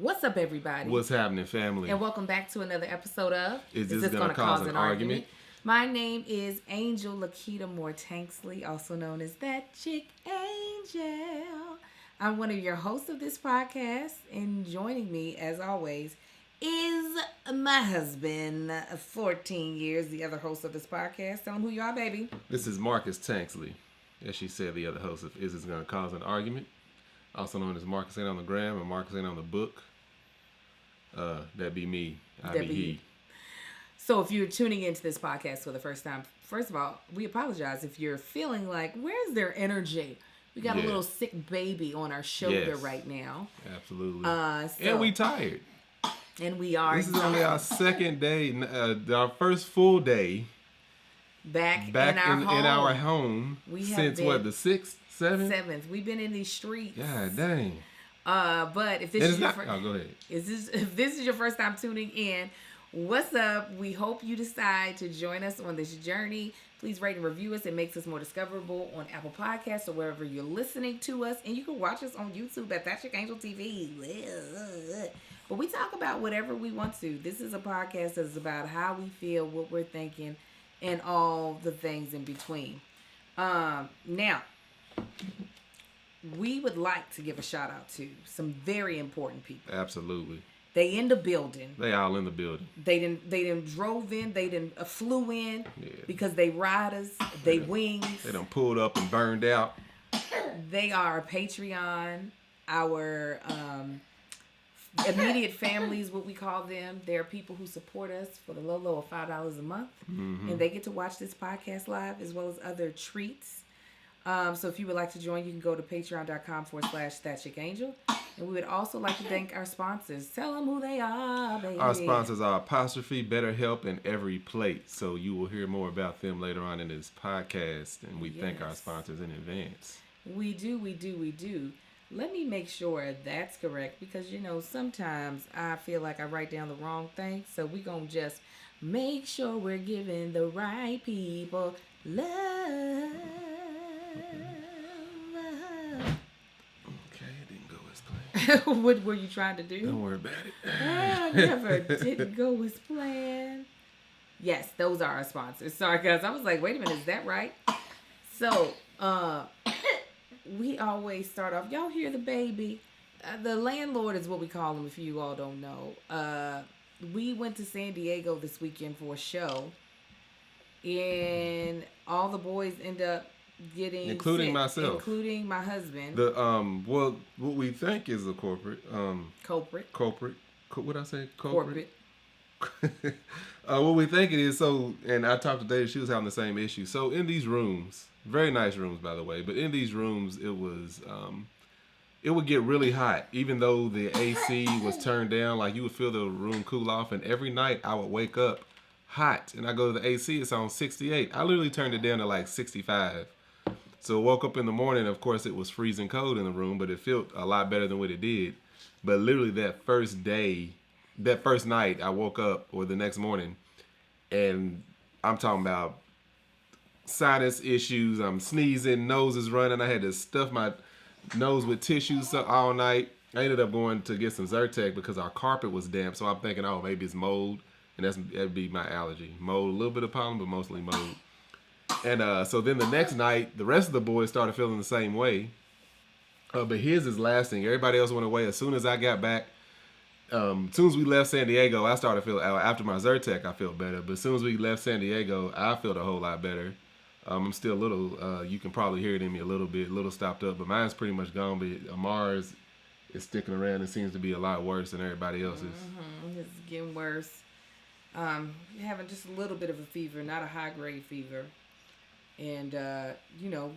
What's up, everybody? What's happening, family? And welcome back to another episode of Is This Gonna Cause an Argument? My name is Angel Lakita Moore Tanksley, also known as That Chick Angel. I'm one of your hosts of this podcast, and joining me, as always, is my husband, 14 years, the other host of this podcast. Tell him who you are, baby. This is Marcus Tanksley, as she said, the other host of Is This Gonna Cause an Argument? Also known as Marcus Ain't on the Gram and Marcus Ain't on the Book. That be me. I be he. So if you're tuning into this podcast for the first time, first of all, we apologize if you're feeling like, where's their energy? We got a little sick baby on our shoulder right now. Absolutely. And we tired. And we are. This is only our second day, our first full day back in our home. We since what, the 6th, 7th? 7th. We've been in these streets. God dang. But if this is go ahead. If this is your first time tuning in, what's up? We hope you decide to join us on this journey. Please rate and review us. It makes us more discoverable on Apple Podcasts or wherever you're listening to us. And you can watch us on YouTube at That Chick Angel TV. But we talk about whatever we want to. This is a podcast that's about how we feel, what we're thinking, and all the things in between. Now, we would like to give a shout out to some very important people. Absolutely. They in the building. They all in the building. They didn't drove in. They didn't flew in because they riders. They wings. They done pulled up and burned out. They are a Patreon. Our immediate families, what we call them. They're people who support us for the low of $5 a month, and they get to watch this podcast live as well as other treats. So if you would like to join, you can go to patreon.com/thatchickangel. And we would also like to thank our sponsors. Tell them who they are, baby. Our sponsors are Apostrophe, BetterHelp, and Every Plate. So you will hear more about them later on in this podcast. And we thank our sponsors in advance. We do. Let me make sure that's correct because, sometimes I feel like I write down the wrong thing. So we're going to just make sure we're giving the right people love. What were you trying to do? Don't worry about it. Never didn't go as planned. Yes, those are our sponsors. Sorry, guys. I was like, wait a minute, is that right? So, we always start off. Y'all hear the baby? The landlord is what we call him if you all don't know. We went to San Diego this weekend for a show. And all the boys end up getting including sick, myself, including my husband. What we think is a culprit. What I say? Culprit. What we think it is. So, and I talked to Dave. She was having the same issue. So in these rooms, very nice rooms by the way, but in these rooms it was it would get really hot, even though the AC was turned down. Like you would feel the room cool off, and every night I would wake up hot, and I go to the AC. It's on 68. I literally turned it down to like 65. So I woke up in the morning, of course it was freezing cold in the room, but it felt a lot better than what it did. But literally that first night, I woke up, or the next morning, and I'm talking about sinus issues. I'm sneezing, nose is running. I had to stuff my nose with tissues all night. I ended up going to get some Zyrtec because our carpet was damp, so I'm thinking, oh, maybe it's mold, and that'd be my allergy. Mold, a little bit of pollen, but mostly mold. And so then the next night, the rest of the boys started feeling the same way. But his is lasting. Everybody else went away. As soon as I got back, as soon as we left San Diego, I started feeling, after my Zyrtec, I felt better. But as soon as we left San Diego, I felt a whole lot better. I'm still a little, you can probably hear it in me a little stopped up. But mine's pretty much gone. But Amar's is sticking around. It seems to be a lot worse than everybody else's. It's getting worse. Having just a little bit of a fever, not a high-grade fever. And,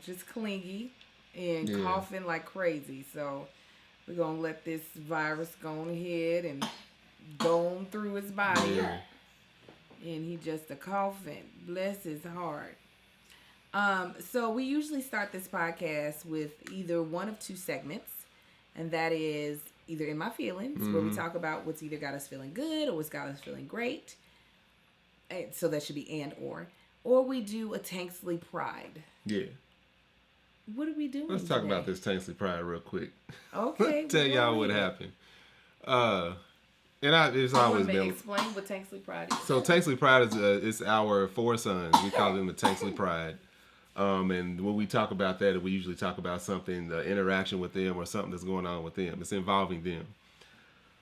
just clingy and coughing like crazy. So we're going to let this virus go on ahead and go on through his body. Yeah. And he just a coughing. Bless his heart. So we usually start this podcast with either one of two segments. And that is either In My Feelings, where we talk about what's either got us feeling good or what's got us feeling great. And so that should be and or. Or we do a Tanksley Pride. Yeah. What are we doing? Let's talk about this Tanksley Pride real quick. Okay. Tell y'all what happened. It's always been. Explain what Tanksley Pride is. So Tanksley Pride is our 4 sons. We call them the Tanksley Pride. And when we talk about that, we usually talk about something, the interaction with them or something that's going on with them. It's involving them.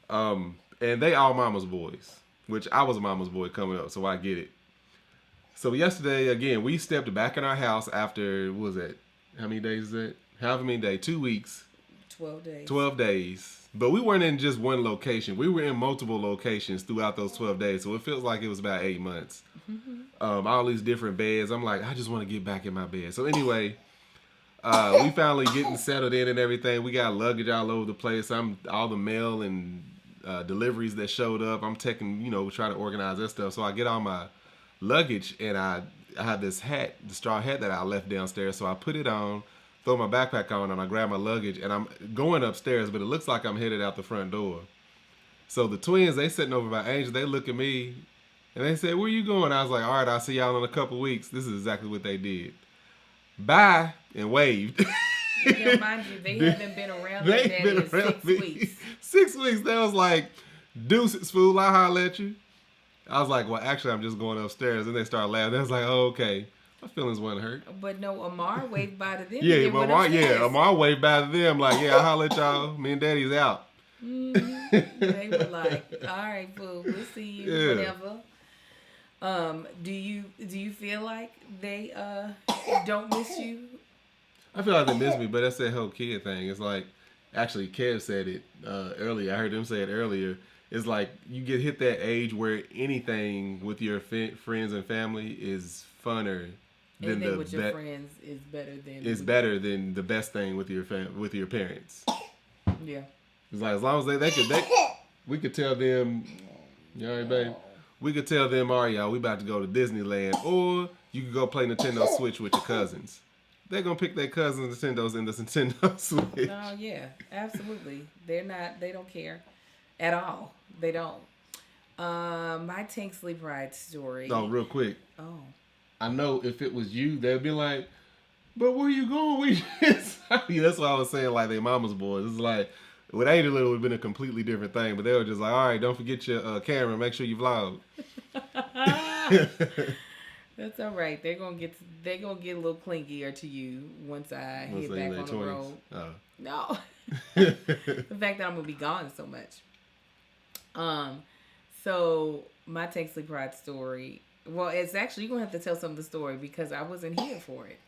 And they all mama's boys, which I was a mama's boy coming up, so I get it. So yesterday, again, we stepped back in our house after, what was that? How many days is that? However many days? 2 weeks. 12 days. 12 days. But we weren't in just one location. We were in multiple locations throughout those 12 days. So it feels like it was about 8 months. All these different beds. I'm like, I just want to get back in my bed. So anyway, we finally getting settled in and everything. We got luggage all over the place. All the mail and deliveries that showed up. I'm taking, trying to organize that stuff. So I get all my luggage and I had this hat, the straw hat that I left downstairs. So I put it on, throw my backpack on, and I grab my luggage, and I'm going upstairs, but it looks like I'm headed out the front door. So the twins, they sitting over by Angel, they look at me, and they said, where you going? I was like, all right, I'll see y'all in a couple weeks. This is exactly what they did. Bye, and waved. Mind you, they haven't been around their daddy in 6 weeks. 6 weeks. They was like, deuces, fool, I'll holler at you. I was like, well, actually, I'm just going upstairs. And they started laughing. They was like, oh, okay. My feelings wasn't hurt. But no, Amar waved by to them. Amar waved by to them like, yeah, I'll holler at y'all. Me and Daddy's out. They were like, all right, fool, we'll see you whenever. Do you feel like they don't miss you? I feel like they miss me, but that's that whole kid thing. It's like, actually, Kev said it earlier. I heard him say it earlier. It's like you hit that age where anything with your friends and family is funner. Anything with your friends is better than. It's better than the best thing with your with your parents. Yeah. It's like as long as we could tell them, you all right, babe? We could tell them, all right, y'all, we about to go to Disneyland, or you could go play Nintendo Switch with your cousins. They're gonna pick their cousins' Nintendos in the Nintendo Switch. Oh yeah, absolutely. They don't care at all. They don't. My Tanksley Pride story. Oh, real quick. Oh. I know if it was you, they'd be like, but where you going? That's why I was saying, like, they mama's boys. It's like, with Angel, it would have been a completely different thing. But they were just like, all right, don't forget your camera. Make sure you vlog. That's all right. They're gonna get a little clingier to you once I hit back on the road. Oh. No. The fact that I'm gonna be gone so much. So my Tanksley Pride story. Well, it's actually, you're going to have to tell some of the story because I wasn't here for it.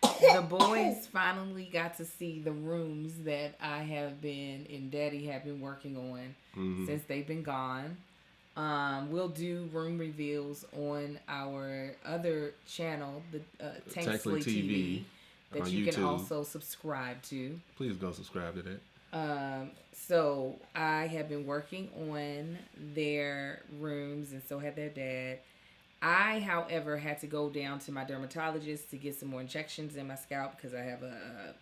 The boys finally got to see the rooms that I have been and Daddy have been working on since they've been gone. We'll do room reveals on our other channel, the Tanksley TV, that you YouTube. Can also subscribe to. Please go subscribe to that. So I have been working on their rooms, and so had their dad. I, however, had to go down to my dermatologist to get some more injections in my scalp because I have a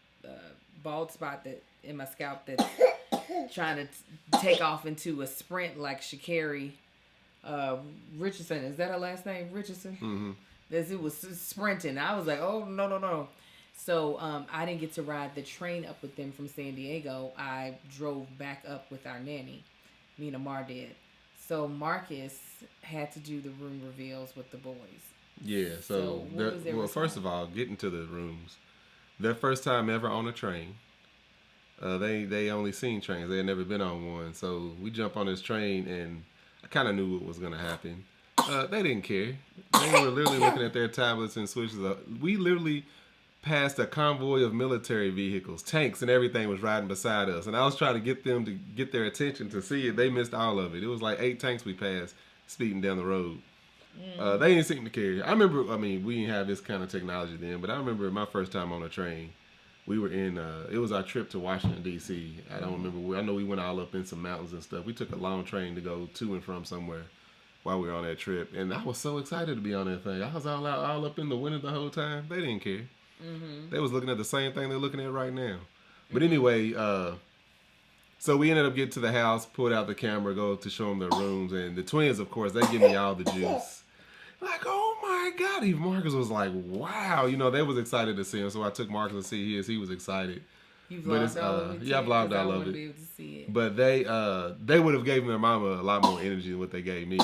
bald spot in my scalp that's trying to take off into a sprint like Sha'Carri Richardson. Is that her last name? Richardson? Mm-hmm. It was sprinting. I was like, oh, no. So I didn't get to ride the train up with them from San Diego. I drove back up with our nanny. Me and Amar did. So Marcus had to do the room reveals with the boys. Yeah, so first of all, getting to the rooms. Their first time ever on a train. They only seen trains. They had never been on one. So we jump on this train, and I kind of knew what was going to happen. They didn't care. They were literally looking at their tablets and switches. We literally passed a convoy of military vehicles, tanks and everything was riding beside us. And I was trying to get them to get their attention to see it. They missed all of it. It was like 8 tanks we passed speeding down the road. They didn't seem to care. We didn't have this kind of technology then, but I remember my first time on a train. We were in, it was our trip to Washington, D.C. I don't remember where. I know we went all up in some mountains and stuff. We took a long train to go to and from somewhere while we were on that trip. And I was so excited to be on that thing. I was all up in the winter the whole time. They didn't care. They was looking at the same thing they're looking at right now. But anyway, so we ended up getting to the house, pulled out the camera, go to show them their rooms. And the twins, of course, they give me all the juice. Like, oh my God. Even Marcus was like, wow. They was excited to see him. So I took Marcus to see his. He was excited. You but it's vlogged all of it. yeah, I vlogged all of it. Be able to see it. But they would have gave their mama a lot more energy than what they gave me.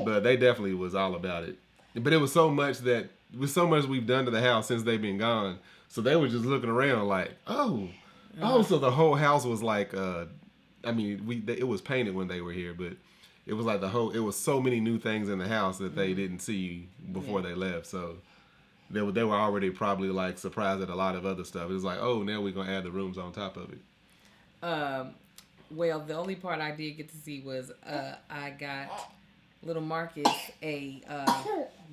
But they definitely was all about it. But it was so much we've done to the house since they've been gone. So they were just looking around like, oh, so the whole house was like, it was painted when they were here, but it was like it was so many new things in the house that they didn't see before they left. So they were already probably like surprised at a lot of other stuff. It was like, oh, now we're going to add the rooms on top of it. Well, the only part I did get to see was I got little Marcus a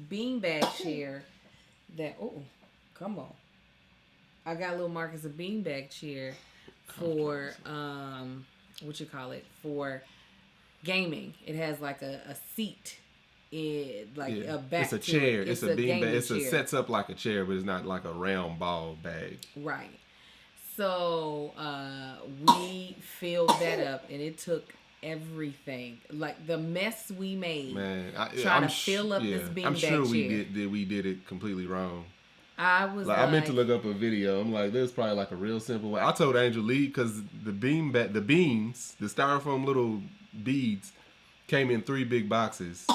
beanbag chair that, come on. I got little Marcus a beanbag chair for, for gaming. It has like a seat. A back. It's a chair. It's a beanbag. It chair. sets up like a chair, but it's not like a round ball bag. Right. So we filled that up, and it took everything. Like the mess we made, trying to fill up this beanbag I'm sure chair. we did it completely wrong. I meant to look up a video. I'm like, there's probably like a real simple way. I told Angel Lee because the beans, the styrofoam little beads, came in 3 big boxes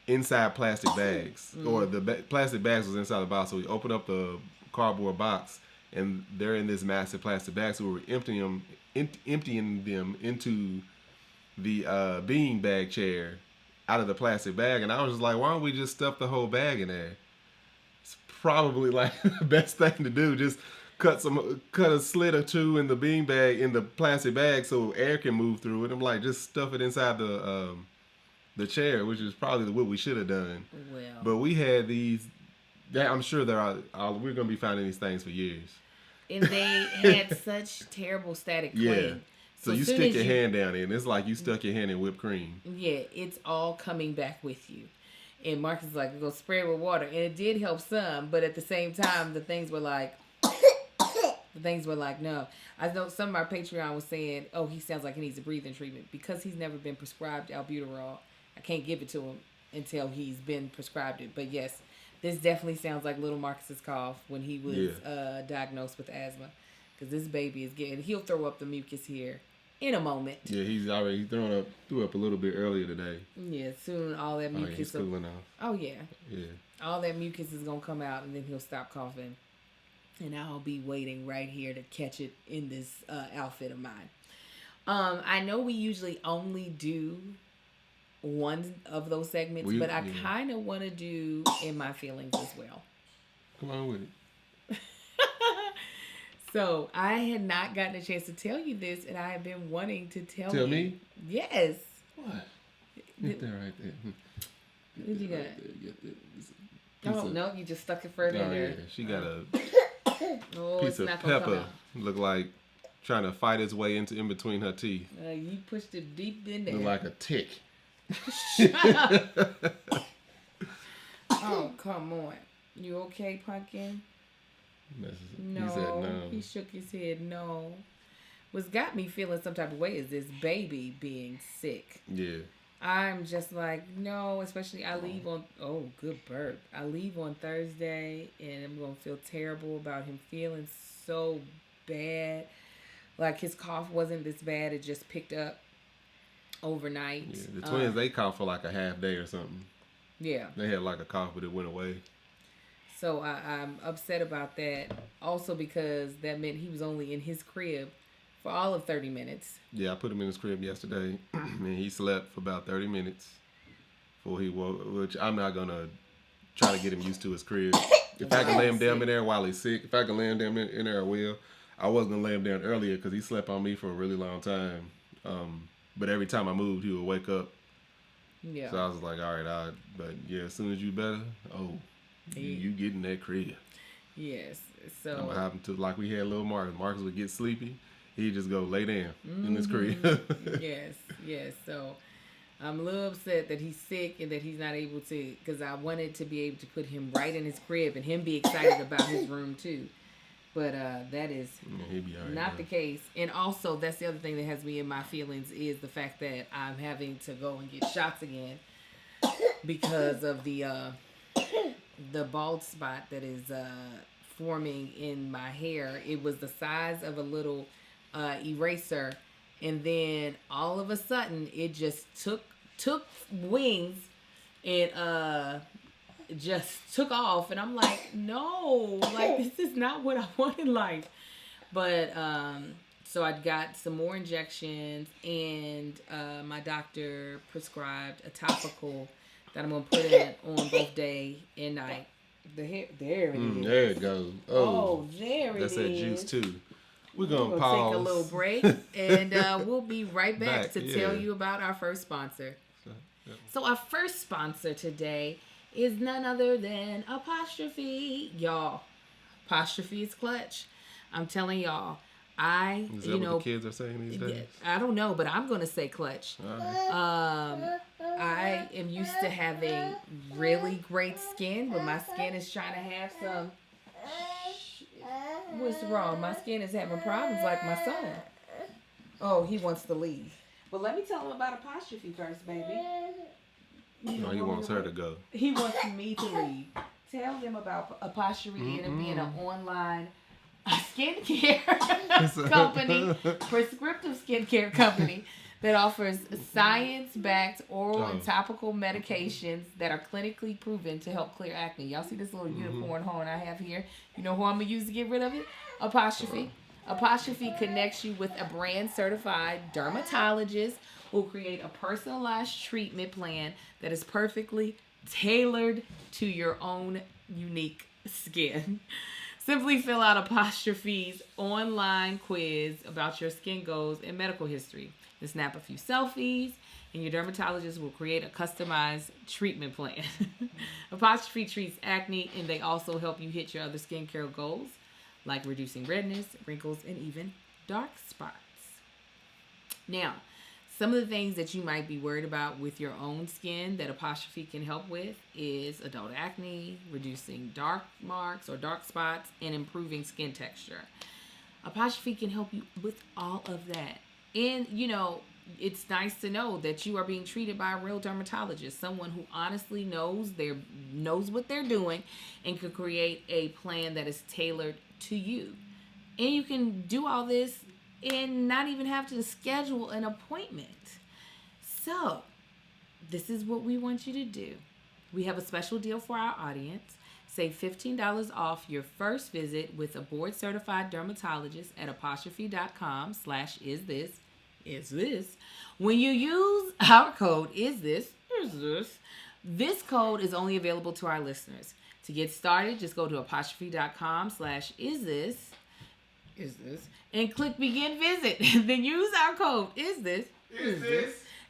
inside plastic bags, or the plastic bags was inside the box. So we opened up the cardboard box, and they're in this massive plastic bag. So we were emptying them into the bean bag chair out of the plastic bag, and I was just like, why don't we just stuff the whole bag in there? It's probably like the best thing to do. Just cut a slit or 2 in the bean bag, in the plastic bag, so air can move through it. I'm like, just stuff it inside the chair, which is probably what we should have done. Well, but we had these. I'm sure we're gonna be finding these things for years. And they had such terrible static cling. Yeah. So you stick your hand down in. It's like you stuck your hand in whipped cream. Yeah, it's all coming back with you. And Marcus was like, go spray it with water. And it did help some, but at the same time, the things were like, no. I know some of our Patreon was saying, oh, he sounds like he needs a breathing treatment. Because he's never been prescribed albuterol, I can't give it to him until he's been prescribed it. But yes, this definitely sounds like little Marcus's cough when he was diagnosed with asthma. Because this baby he'll throw up the mucus here in a moment. Yeah, he's already threw up a little bit earlier today. Yeah, soon all that mucus. He's cooling off. Oh, yeah. Yeah. All that mucus is going to come out, and then he'll stop coughing. And I'll be waiting right here to catch it in this outfit of mine. I know we usually only do one of those segments, but I kind of want to do In My Feelings as well. Come on with it. So I had not gotten a chance to tell you this, and I have been wanting to tell you. Tell me? Yes. What? Get that right there. What you got? Right oh, no, you just stuck it further in there. Yeah. She got a piece of pepper. Look like trying to fight its way in between her teeth. You pushed it deep in there. Look like a tick. Shut up. Oh, come on. You okay, Pumpkin? No. He said no. He shook his head no. What's got me feeling some type of way is this baby being sick. Yeah. I'm just like, no, especially I leave on, good burp. I leave on Thursday and I'm going to feel terrible about him feeling so bad. Like his cough wasn't this bad. It just picked up overnight. Yeah, the twins, they coughed for like a half day or something. Yeah. They had like a cough, but it went away. So I'm upset about that. Also because that meant he was only in his crib for all of 30 minutes. Yeah, I put him in his crib yesterday, and he slept for about 30 minutes before he woke, which I'm not going to try to get him used to his crib. If I can lay him down in there while he's sick, if I can lay him down in there, I will. I was going to lay him down earlier because he slept on me for a really long time. But every time I moved, he would wake up. Yeah. So I was like, all right, but yeah, as soon as you better, you get in that crib. Yes. So I'm going to have him to, like we had little Marcus. Marcus would get sleepy. He'd just go lay down in his crib. Yes. So I'm a little upset that he's sick and that he's not able to, because I wanted to be able to put him right in his crib and him be excited about his room too. But that is not the case. And also, that's the other thing that has me in my feelings is the fact that I'm having to go and get shots again because of the bald spot that is forming in my hair. It was the size of a little eraser, and then all of a sudden it just took wings and just took off, and I'm like, no, like this is not what I want in life. But so I got some more injections, and my doctor prescribed a topical that I'm gonna put in on both day and night. The hair, there it is. There it goes. Oh, there it is. That's that juice too. We're gonna take a little break, and we'll be right back to tell you about our first sponsor. So our first sponsor today is none other than Apostrophe. Y'all, Apostrophe is clutch. I'm telling y'all. Is that what the kids are saying these days? I don't know, but I'm gonna say clutch. Right. I am used to having really great skin, but my skin is trying to have some. What's wrong? My skin is having problems like my son. Oh, he wants to leave. But let me tell him about Apostrophe first, baby. No, he wants her to go. He wants me to leave. Tell them about Apostrophe and being an online skincare company, prescriptive skincare company that offers science-backed oral and topical medications that are clinically proven to help clear acne. Y'all see this little unicorn horn I have here? You know who I'm going to use to get rid of it? Apostrophe. Apostrophe connects you with a brand-certified dermatologist who will create a personalized treatment plan that is perfectly tailored to your own unique skin. Simply fill out Apostrophe's online quiz about your skin goals and medical history. Then snap a few selfies, and your dermatologist will create a customized treatment plan. Apostrophe treats acne, and they also help you hit your other skincare goals, like reducing redness, wrinkles, and even dark spots. Now, some of the things that you might be worried about with your own skin that Apostrophe can help with is adult acne, reducing dark marks or dark spots, and improving skin texture. Apostrophe can help you with all of that. And, you know, it's nice to know that you are being treated by a real dermatologist, someone who honestly knows what they're doing and can create a plan that is tailored to you. And you can do all this and not even have to schedule an appointment. So, this is what we want you to do. We have a special deal for our audience. Save $15 off your first visit with a board-certified dermatologist at apostrophe.com/isthis. When you use our code, this code is only available to our listeners. To get started, just go to apostrophe.com/isthis and click begin visit. Then use our code is this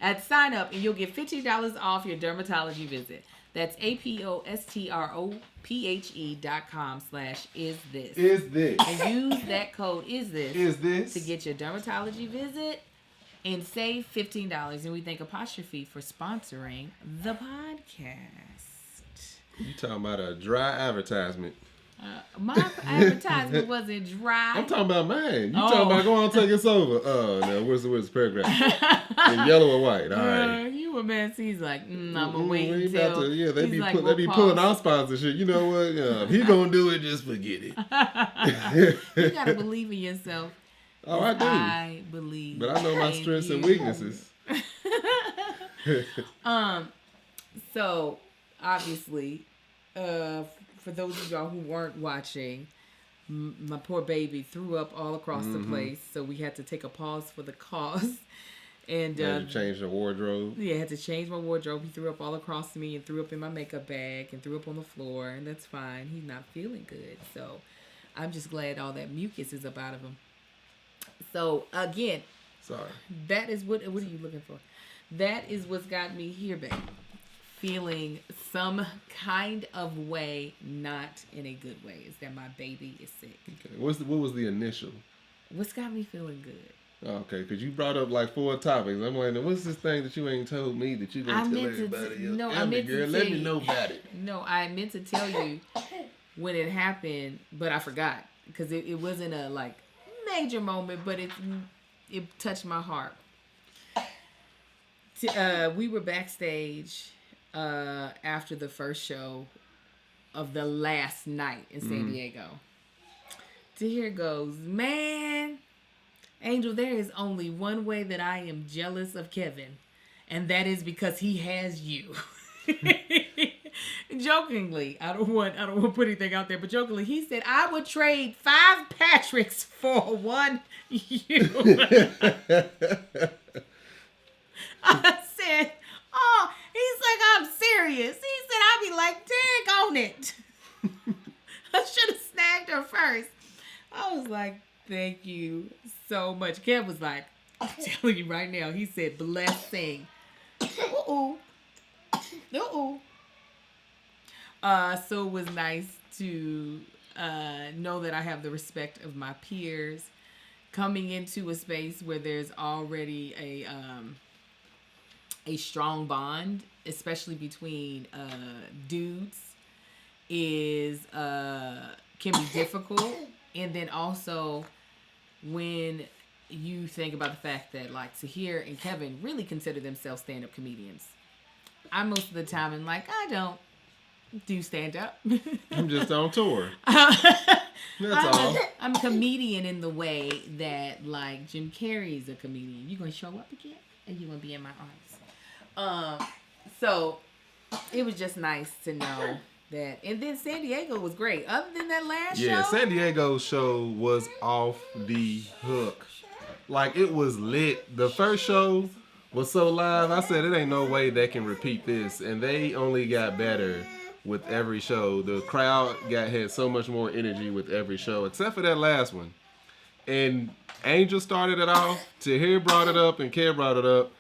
at sign up, and you'll get $15 off your dermatology visit. That's apostrophe.com/isthis. And use that code is this to get your dermatology visit and save $15. And we thank Apostrophe for sponsoring the podcast. You talking about a dry advertisement? My advertisement wasn't dry. I'm talking about mine. You talking about go on, take us over. No, where's the paragraph? In yellow or white. All right. You a man. He's like, I'm gonna wait until. They be pulling our sponsorship. You know what? If he gonna do it, just forget it. You gotta believe in yourself. Oh, I do. I believe. But I know my strengths and weaknesses. So obviously, for those of y'all who weren't watching, my poor baby threw up all across the place, so we had to take a pause for the cause. And had to change the wardrobe. Yeah, I had to change my wardrobe. He threw up all across me and threw up in my makeup bag and threw up on the floor, and that's fine. He's not feeling good, so I'm just glad all that mucus is up out of him. So again, sorry. That is what are you looking for? That is what's got me here, babe. Feeling some kind of way, not in a good way, is that my baby is sick. Okay. What was the initial? What's got me feeling good? Okay, because you brought up like 4 topics. I'm like, what's this thing that you ain't told me that you gonna tell everybody else? No, I meant to let me know about it. No, I meant to tell you when it happened, but I forgot because it wasn't a like major moment, but it touched my heart. We were backstage after the first show of the last night in San Diego. Tahir goes, man, Angel, there is only one way that I am jealous of Kevin, and that is because he has you. Jokingly, I don't want to put anything out there, but jokingly, he said, I would trade 5 Patricks for 1 you. I said, oh, he's like, I'm serious. He said, I'd be like, dig on it. I should have snagged her first. I was like, thank you so much. Kev was like, I'm telling you right now, he said, blessing. Uh-oh. Uh-oh. So it was nice to know that I have the respect of my peers coming into a space where there's already a strong bond, especially between dudes, can be difficult. And then also when you think about the fact that like Tahir and Kevin really consider themselves stand-up comedians. I most of the time am like, I don't do stand-up. I'm just on tour. That's all. I'm a comedian in the way that like Jim Carrey's a comedian. You gonna show up again? And you gonna be in my arms. So it was just nice to know that. And then San Diego was great. Other than that last show. Yeah, San Diego's show was off the hook. Like, it was lit. The first show was so live. I said, it ain't no way they can repeat this. And they only got better with every show. The crowd had so much more energy with every show, except for that last one. And Angel started it off. Tahir brought it up and Kev brought it up.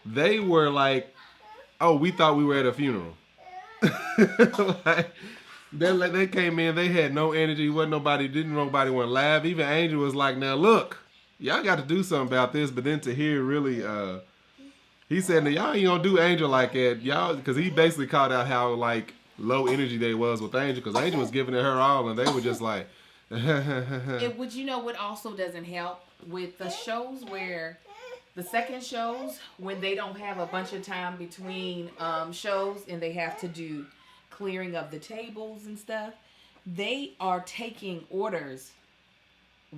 They were like, oh, we thought we were at a funeral. Like, they came in, they had no energy, didn't nobody want to laugh. Even Angel was like, now look, y'all got to do something about this. But then Tahir really, he said, now y'all ain't gonna do Angel like that, y'all, because he basically called out how like low energy they was with Angel, because Angel was giving it her all, and they were just like, Would you know what also doesn't help with the shows where the second shows, when they don't have a bunch of time between shows and they have to do clearing of the tables and stuff, they are taking orders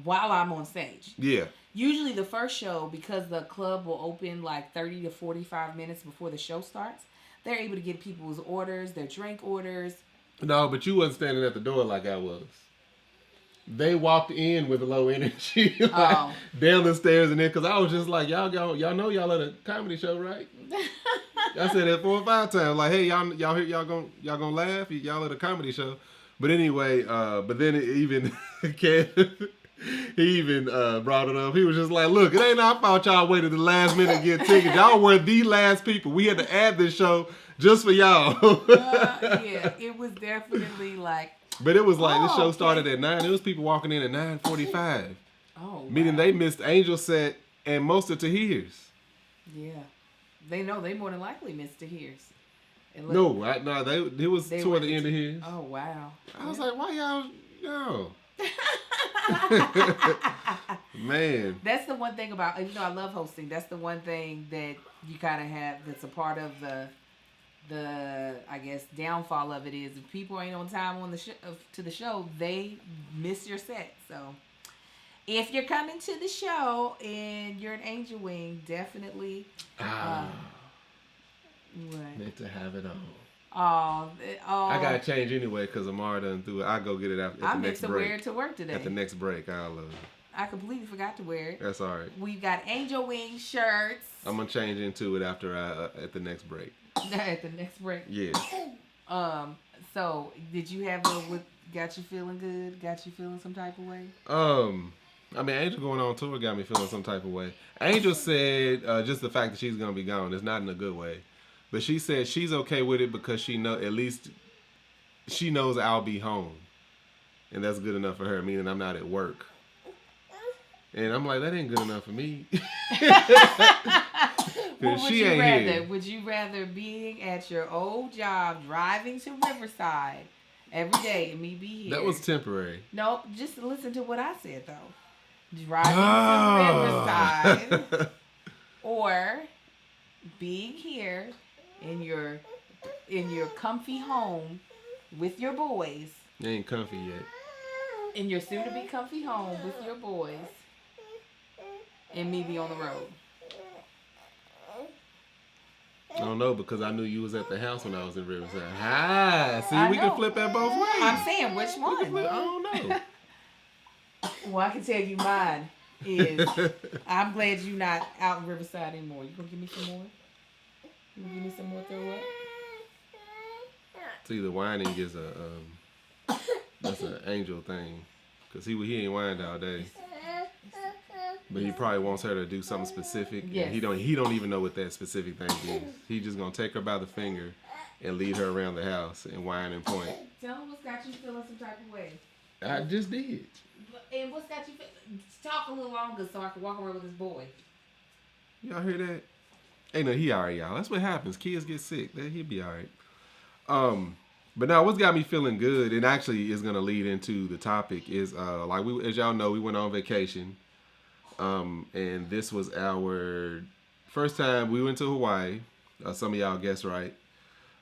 while I'm on stage. Yeah. Usually the first show, because the club will open like 30 to 45 minutes before the show starts, they're able to get people's orders, their drink orders. No, but you wasn't standing at the door like I was. They walked in with low energy, like, down the stairs and then, because I was just like, y'all know y'all at a comedy show, right? I said that 4 or 5 times, like, hey, y'all here, y'all gonna laugh? Y'all at a comedy show. But anyway, but then even Kev, he even brought it up. He was just like, look, it ain't our fault y'all waited the last minute to get tickets. Y'all were the last people. We had to add this show just for y'all. Yeah, it was definitely like. But it was like, this show started at 9. There was people walking in at 9:45. Oh, meaning they missed Angel set and most of Tahir's. Yeah. They know they more than likely missed Tahir's. It was toward the end of his. Oh, wow. I was like, why y'all? Man. That's the one thing about, I love hosting. That's the one thing that you kind of have that's a part of the I guess downfall of it is if people ain't on time on to the show, they miss your set. So if you're coming to the show and you're an Angel Wing, definitely what? Meant to have it on. I gotta change anyway because Amar done threw it. I'll go get it at the next break. I meant to wear it to work today. At the next break, I completely forgot to wear it. That's all right. We've got Angel Wing shirts. I'm gonna change into it after at the next break. At the next break. Yeah. So did you have what got you feeling good? Got you feeling some type of way? I mean, Angel going on tour got me feeling some type of way. Angel said just the fact that she's gonna be gone is not in a good way, but she said she's okay with it because she knows I'll be home, and that's good enough for her. Meaning I'm not at work. And I'm like, that ain't good enough for me. Would you rather being at your old job, driving to Riverside every day and me be here? That was temporary. No, just listen to what I said though. Driving to Riverside or being here in your comfy home with your boys. They ain't comfy yet. In your soon-to-be comfy home with your boys and me be on the road. I don't know because I knew you was at the house when I was in Riverside. See, we can flip that both ways. I'm saying which one? I don't know. Well, I can tell you mine is I'm glad you're not out in Riverside anymore. You gonna give me some more? You gonna give me some more throw up? See, the whining is that's an angel thing, cause he ain't whined all day. But he probably wants her to do something specific. Yes. And he don't even know what that specific thing is. He just gonna take her by the finger and lead her around the house and whine and point. Tell him what's got you feeling some type of way. I just did. And what's got you talk a little longer so I can walk around with this boy. Y'all hear that? Ain't no, he alright, y'all. That's what happens. Kids get sick. He'll be alright. But now what's got me feeling good, and actually is gonna lead into the topic, is as y'all know, we went on vacation. And this was our first time we went to Hawaii. Some of y'all guessed right.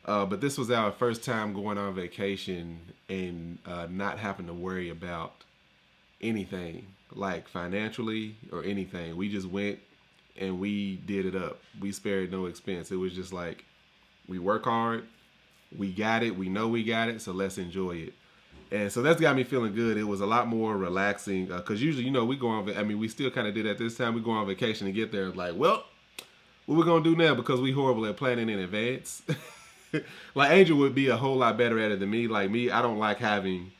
But this was our first time going on vacation and not having to worry about anything, like financially or anything. We just went and we did it up. We spared no expense. It was just like, we work hard, we got it, we know we got it, so let's enjoy it. And so that's got me feeling good. It was a lot more relaxing because usually, we go on. We still kind of did that this time. We go on vacation and get there like, well, what we gonna do now? Because we horrible at planning in advance. Like Angel would be a whole lot better at it than me. Like me, I don't like having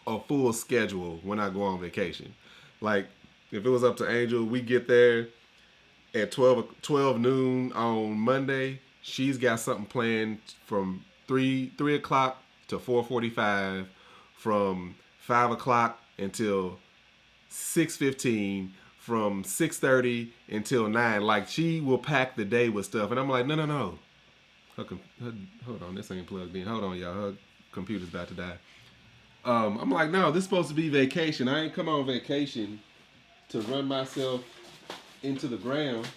a full schedule when I go on vacation. Like if it was up to Angel, we get there at 12 noon on Monday. She's got something planned from 3 o'clock to 4:45. From 5 o'clock until 6:15, from 6:30 until 9. Like she will pack the day with stuff, and I'm like, no. Hold on, this ain't plugged in. Hold on, y'all. Her computer's about to die. I'm like, no, this is supposed to be vacation. I ain't come on vacation to run myself into the ground,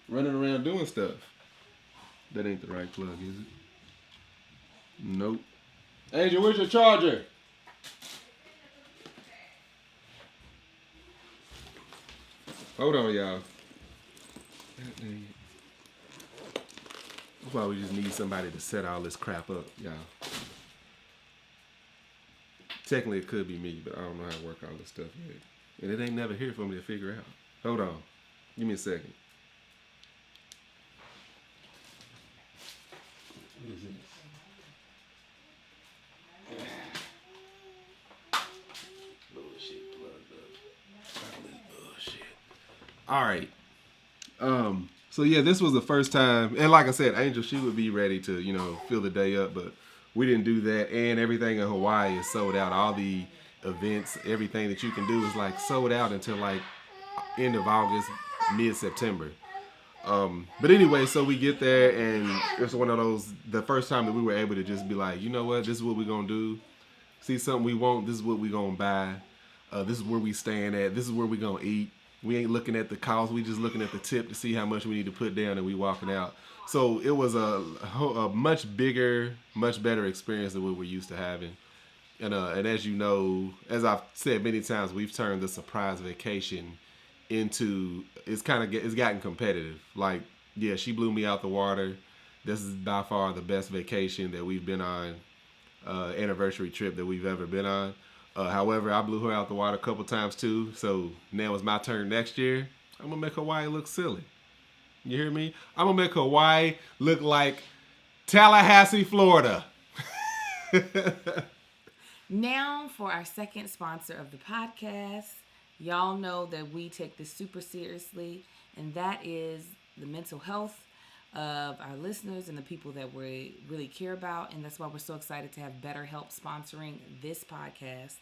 running around doing stuff. That ain't the right plug, is it? Nope. Angel, where's your charger? Hold on, y'all. That's why we just need somebody to set all this crap up, y'all. Technically, it could be me, but I don't know how to work all this stuff yet. And it ain't never here for me to figure out. Hold on. Give me a second. What is this? Bullshit plugged up. Bullshit. All right. So yeah, this was the first time, and like I said, Angel, she would be ready to, fill the day up, but we didn't do that, and everything in Hawaii is sold out. All the events, everything that you can do is like sold out until like end of August, mid-September. But anyway, so we get there, and it's one of those, the first time that we were able to just be like, you know what, this is what we're gonna do. See something we want, this is what we're gonna buy. This is where we staying at. This is where we're gonna eat. We ain't looking at the cost. We just looking at the tip to see how much we need to put down, and we walking out. So it was a much bigger, much better experience than what we're used to having. And as you know, as I've said many times, we've turned the surprise vacation into, it's gotten competitive. Like, yeah, she blew me out the water. This is by far the best vacation that we've been on, anniversary trip that we've ever been on. However, I blew her out the water a couple times too. So now it's my turn next year. I'm going to make Hawaii look silly. You hear me? I'm going to make Hawaii look like Tallahassee, Florida. Now for our second sponsor of the podcast. Y'all know that we take this super seriously, and that is the mental health of our listeners and the people that we really care about. And that's why we're so excited to have BetterHelp sponsoring this podcast,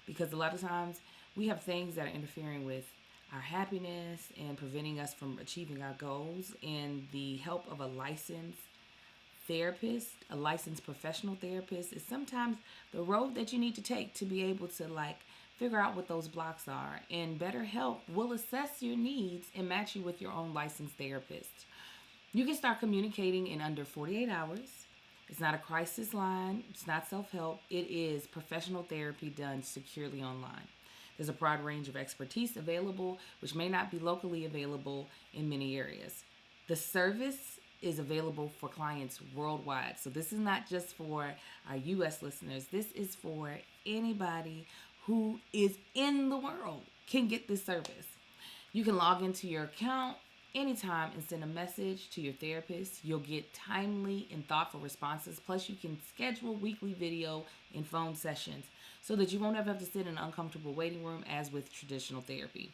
because a lot of times we have things that are interfering with our happiness and preventing us from achieving our goals. And the help of a licensed therapist, a licensed professional therapist, is sometimes the road that you need to take to be able to figure out what those blocks are. And BetterHelp will assess your needs and match you with your own licensed therapist. You can start communicating in under 48 hours. It's not a crisis line. It's not self-help. It is professional therapy done securely online. There's a broad range of expertise available, which may not be locally available in many areas. The service is available for clients worldwide. So this is not just for our U.S. listeners. This is for anybody who is in the world can get this service. You can log into your account anytime and send a message to your therapist. You'll get timely and thoughtful responses. Plus, you can schedule weekly video and phone sessions so that you won't ever have to sit in an uncomfortable waiting room as with traditional therapy.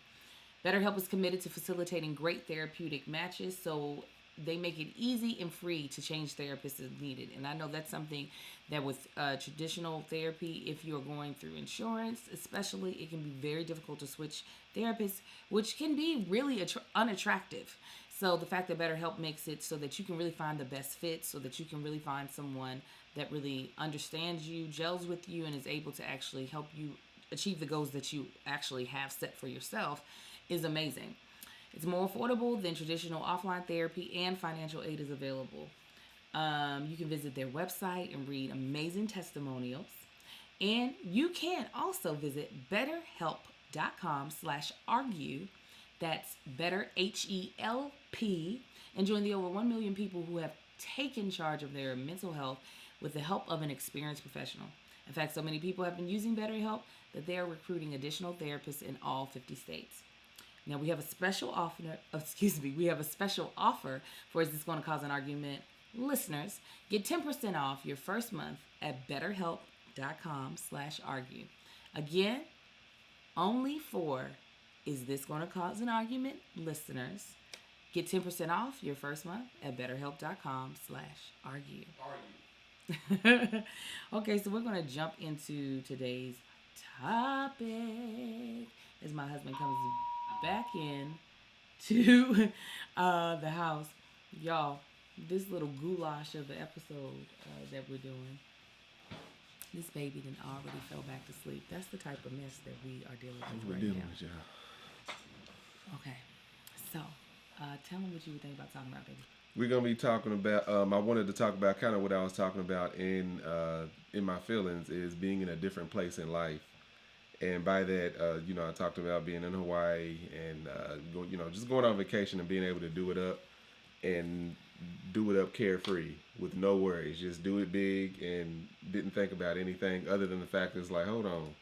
BetterHelp is committed to facilitating great therapeutic matches, so they make it easy and free to change therapists as needed. And I know that's something that with traditional therapy, if you're going through insurance, especially, it can be very difficult to switch therapists, which can be really unattractive. So the fact that BetterHelp makes it so that you can really find the best fit, so that you can really find someone that really understands you, gels with you, and is able to actually help you achieve the goals that you actually have set for yourself is amazing. It's more affordable than traditional offline therapy, and financial aid is available. You can visit their website and read amazing testimonials. And you can also visit betterhelp.com/argue. That's better, HELP, and join the over 1 million people who have taken charge of their mental health with the help of an experienced professional. In fact, so many people have been using BetterHelp that they are recruiting additional therapists in all 50 states. Now we have a special offer. We have a special offer for Is This Going to Cause an Argument listeners. Get 10% off your first month at betterhelp.com/argue. Again, only for Is This Going to Cause an Argument listeners. Get 10% off your first month at betterhelp.com/argue. Okay, so we're going to jump into today's topic as my husband comes back in to the house. Y'all, this little goulash of the episode that we're doing, this baby done already fell back to sleep. That's the type of mess that we are dealing with right now. With y'all. Okay, so tell them what you would think about talking about, baby. We're gonna be talking about. I wanted to talk about kind of what I was talking about in my feelings is being in a different place in life. And by that, I talked about being in Hawaii and, just going on vacation and being able to do it up and do it up carefree with no worries. Just do it big and didn't think about anything other than the fact that it's like, hold on,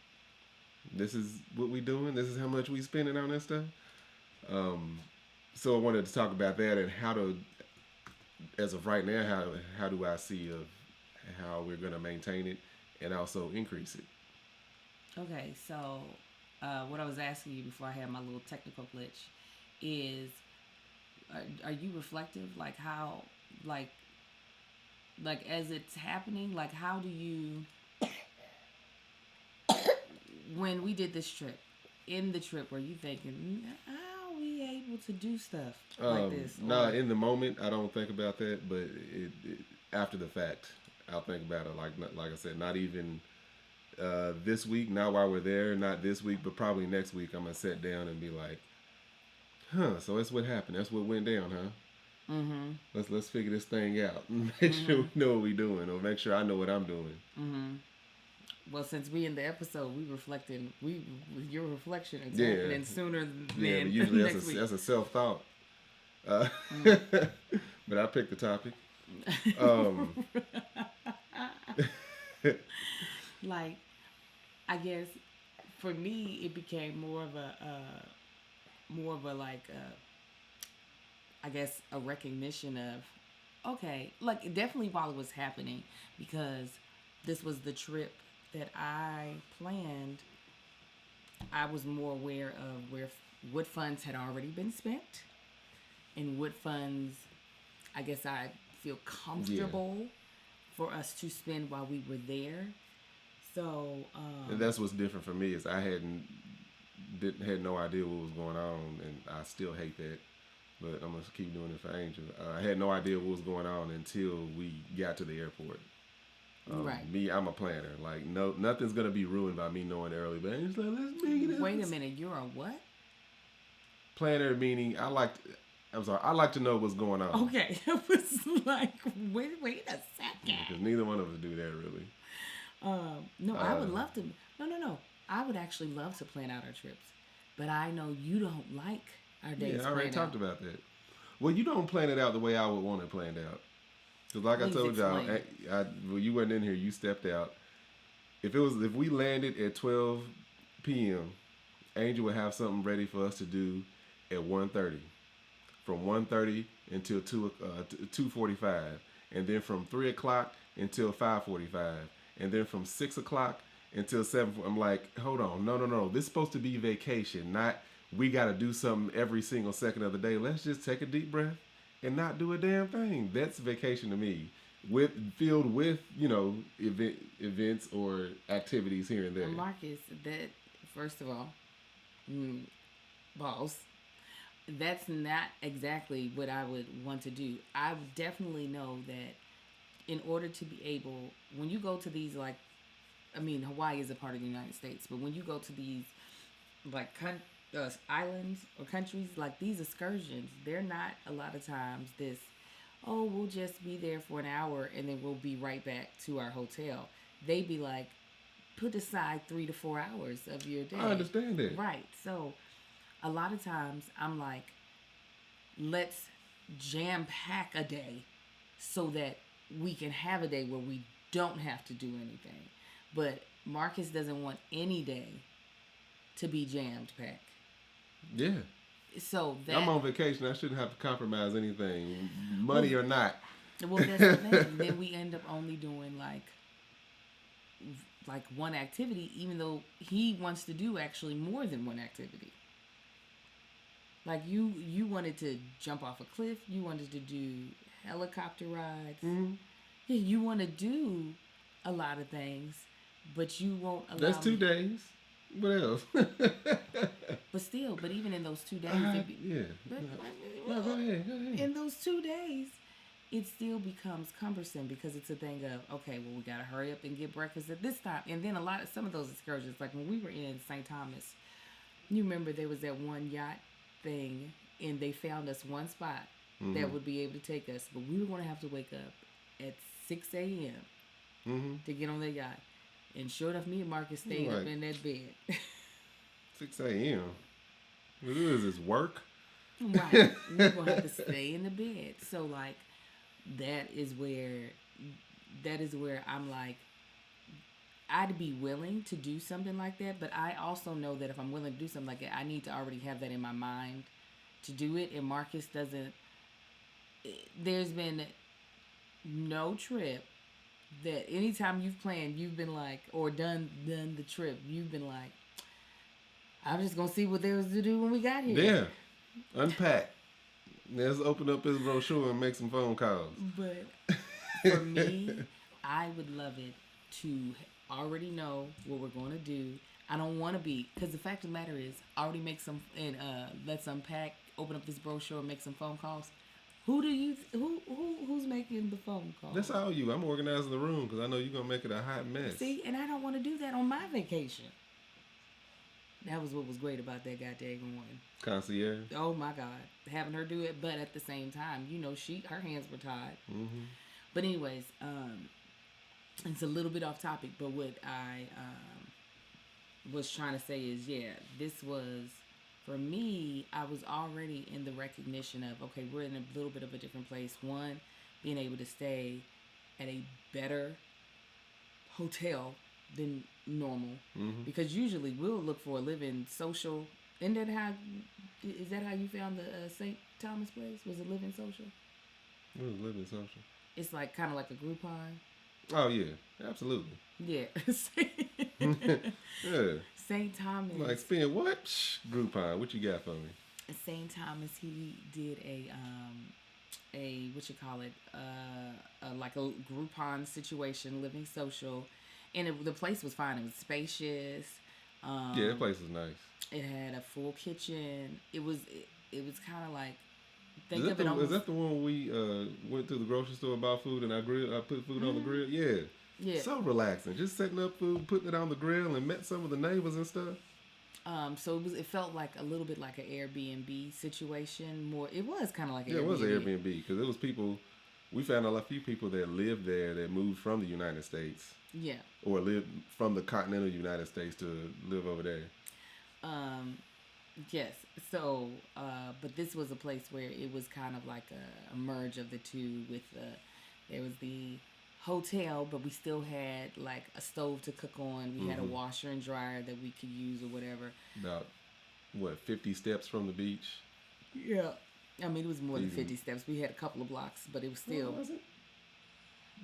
this is what we doing? This is how much we spending on this stuff? So I wanted to talk about that and how to, as of right now, how do I see of how we're going to maintain it and also increase it? Okay, so what I was asking you before I had my little technical glitch is, are you reflective? Like how, like as it's happening, like how do you, when we did this trip, in the trip, were you thinking, how are we able to do stuff like this? No, in the moment, I don't think about that, but it after the fact, I'll think about it. Like I said, not even this week, not while we're there, not this week, but probably next week, I'm going to sit down and be like, so that's what happened. That's what went down, huh? Mm-hmm. Let's figure this thing out. Make sure we know what we're doing, or make sure I know what I'm doing. Mm-hmm. Well, since we in the episode, your reflection is happening sooner than usually next week. That's a self-thought. But I picked the topic. Like, I guess for me, it became more of a recognition of, okay, like definitely while it was happening, because this was the trip that I planned. I was more aware of what funds had already been spent and what funds I guess I feel comfortable for us to spend while we were there. So and that's what's different for me is I had no idea what was going on, and I still hate that, but I'm gonna keep doing it for Angel. I had no idea what was going on until we got to the airport. Right. Me, I'm a planner. Like nothing's gonna be ruined by me knowing early. But Angel's like, let's make it. Wait a minute, you're a what? Planner meaning I like I'm sorry. I'd like to know what's going on. Okay. It was like, wait a second. Because neither one of us do that, really. No, I would love to. No. I would actually love to plan out our trips. But I know you don't like our days. Yeah, I already talked about that. Well, you don't plan it out the way I would want it planned out. Because like I told y'all, well, you weren't in here. You stepped out. If we landed at 12 p.m., Angel would have something ready for us to do at 1:30. From 1:30 until 2:45, and then from 3 o'clock until 5:45, and then from 6 o'clock until 7. I'm like, hold on, no. This is supposed to be vacation, not we got to do something every single second of the day. Let's just take a deep breath and not do a damn thing. That's vacation to me, filled with events or activities here and there. Marcus, that first of all, boss. That's not exactly what I would want to do. I would definitely know that in order to be able, when you go to these, Hawaii is a part of the United States, but when you go to these, islands or countries, like these excursions, they're not a lot of times we'll just be there for an hour and then we'll be right back to our hotel. They be like, put aside 3 to 4 hours of your day. I understand that. Right. So, a lot of times I'm like, let's jam pack a day so that we can have a day where we don't have to do anything. But Marcus doesn't want any day to be jammed packed. Yeah. So I'm on vacation. I shouldn't have to compromise anything, money or not. Well, that's the thing. Then we end up only doing like one activity, even though he wants to do actually more than one activity. Like you wanted to jump off a cliff. You wanted to do helicopter rides. Mm-hmm. Yeah, you want to do a lot of things, but you won't allow. That's 2 days. What else? But even in those 2 days, yeah. No, go ahead. In those 2 days, it still becomes cumbersome because it's a thing of, okay, well, we gotta hurry up and get breakfast at this time, and then some of those excursions, like when we were in St. Thomas, you remember there was that one yacht thing, and they found us one spot that would be able to take us, but we were going to have to wake up at 6 a.m. To get on that yacht. And sure enough, me and Marcus stayed up in that bed. 6 a.m. What is this, work? Right. We're going to have to stay in the bed. So, that is where I'm like, I'd be willing to do something like that, but I also know that if I'm willing to do something like that, I need to already have that in my mind to do it. And Marcus doesn't. There's been no trip that anytime you've planned, you've been like, or done the trip, you've been like, I'm just gonna see what there was to do when we got here. Yeah, unpack. Let's open up his brochure and make some phone calls. But for me, I would love it to already know what we're going to do. I don't want to be, because the fact of the matter is, already make some, and let's unpack, open up this brochure and make some phone calls. Who's making the phone calls? That's all you. I'm organizing the room because I know you're going to make it a hot mess. See, and I don't want to do that on my vacation. That was what was great about that goddamn one. Concierge? Oh my God. Having her do it, but at the same time, her hands were tied. Mm-hmm. But anyways, it's a little bit off topic, but what I was trying to say is, this was, for me, I was already in the recognition of, okay, we're in a little bit of a different place. One, being able to stay at a better hotel than normal. Mm-hmm. Because usually we'll look for a living social. Is that how you found the St. Thomas place? Was it living social? It was living social. It's kind of like a Groupon. Oh, yeah. Absolutely. Yeah. Yeah. St. Thomas. Like, spend what? Groupon. What you got for me? St. Thomas, he did a what you call it? Like a Groupon situation, living social. And the place was fine. It was spacious. Yeah, that place was nice. It had a full kitchen. It was kind of like. Is that the one we went to the grocery store, bought food, and I put food on the grill? Yeah. Yeah. So relaxing. Just setting up food, putting it on the grill, and met some of the neighbors and stuff. So it felt like a little bit like an Airbnb situation. More, it was kind of like Yeah, it was Airbnb because it was people. We found a few people that lived there that moved from the United States. Yeah. Or lived from the continental United States to live over there. Yes. So, but this was a place where it was kind of like a merge of the two. There was the hotel, but we still had like a stove to cook on. We had a washer and dryer that we could use or whatever. About what, 50 steps from the beach? Yeah. I mean, it was more than 50 steps. We had a couple of blocks, but it was still. What was it?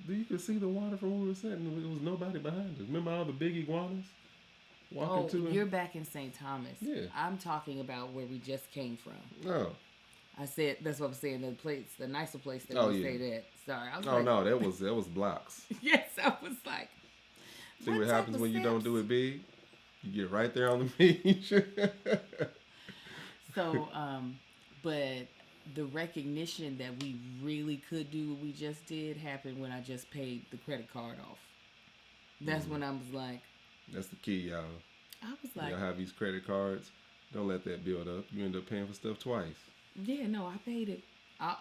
You could see the water from where we were sitting. There was nobody behind us. Remember all the big iguanas walking to you're back in St. Thomas. Yeah. I'm talking about where we just came from. Oh. I said, that's what I'm saying, the nicer place that we stayed at. Sorry. I was no, that was blocks. Yes, I was like. See what happens when you don't do it big? You get right there on the beach. So, but the recognition that we really could do what we just did happened when I just paid the credit card off. That's when I was like. That's the key, y'all. I was like. Y'all have these credit cards. Don't let that build up. You end up paying for stuff twice. Yeah, no, I paid it.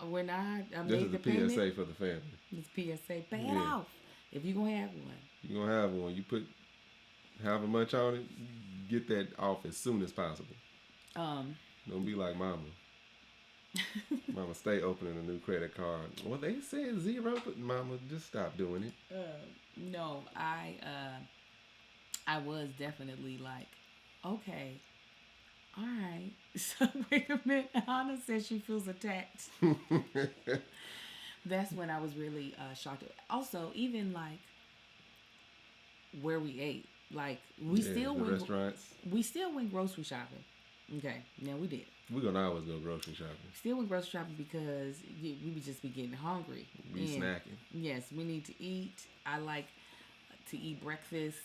When I this made is the a PSA PSA for the family. It's PSA. Pay it off. If you're going to have one. You're going to have one. You put however much on it, get that off as soon as possible. Don't be like mama. Mama, stay opening a new credit card. Well, they said 0, but mama, just stop doing it. No, I was definitely like, okay, all right. So wait a minute. Hannah says she feels attacked. That's when I was really shocked. Also, even like where we ate, like we still went restaurants. We still went grocery shopping. Okay, now we did. We're gonna always go grocery shopping. Still went grocery shopping because we would just be getting hungry. We snacking. Yes, we need to eat. I like to eat breakfast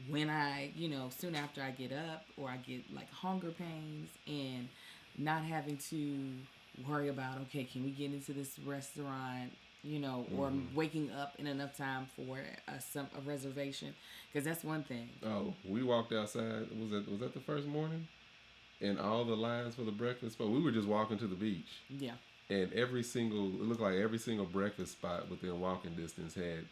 when I, soon after I get up, or I get like hunger pains, and not having to worry about, okay, can we get into this restaurant, or waking up in enough time for a reservation, because that's one thing. Oh, we walked outside. Was that the first morning? And all the lines for the breakfast spot. We were just walking to the beach. Yeah. And it looked like every single breakfast spot within walking distance had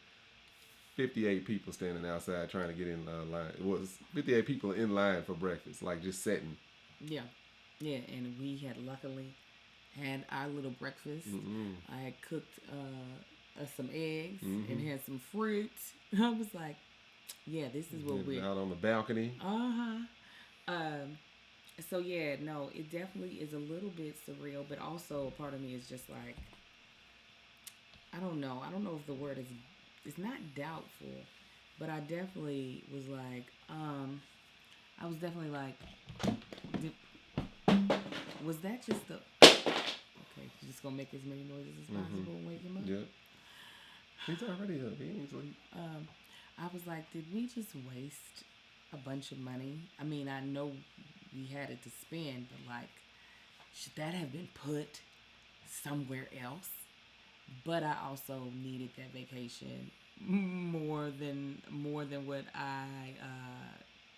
58 people standing outside trying to get in line. It was 58 people in line for breakfast, like just sitting. Yeah. Yeah, and we had luckily had our little breakfast. Mm-hmm. I had cooked some eggs and had some fruit. I was like, yeah, this is what we're... Out on the balcony. So yeah, no, it definitely is a little bit surreal, but also a part of me is just like, I don't know if the word is, it's not doubtful, but I definitely was like, was that just the, okay, you're just gonna make as many noises as possible and wake him up? Yep. He's already up, he ain't sleep. I was like, did we just waste a bunch of money? I mean, I know we had it to spend, but like, should that have been put somewhere else? But I also needed that vacation more than what I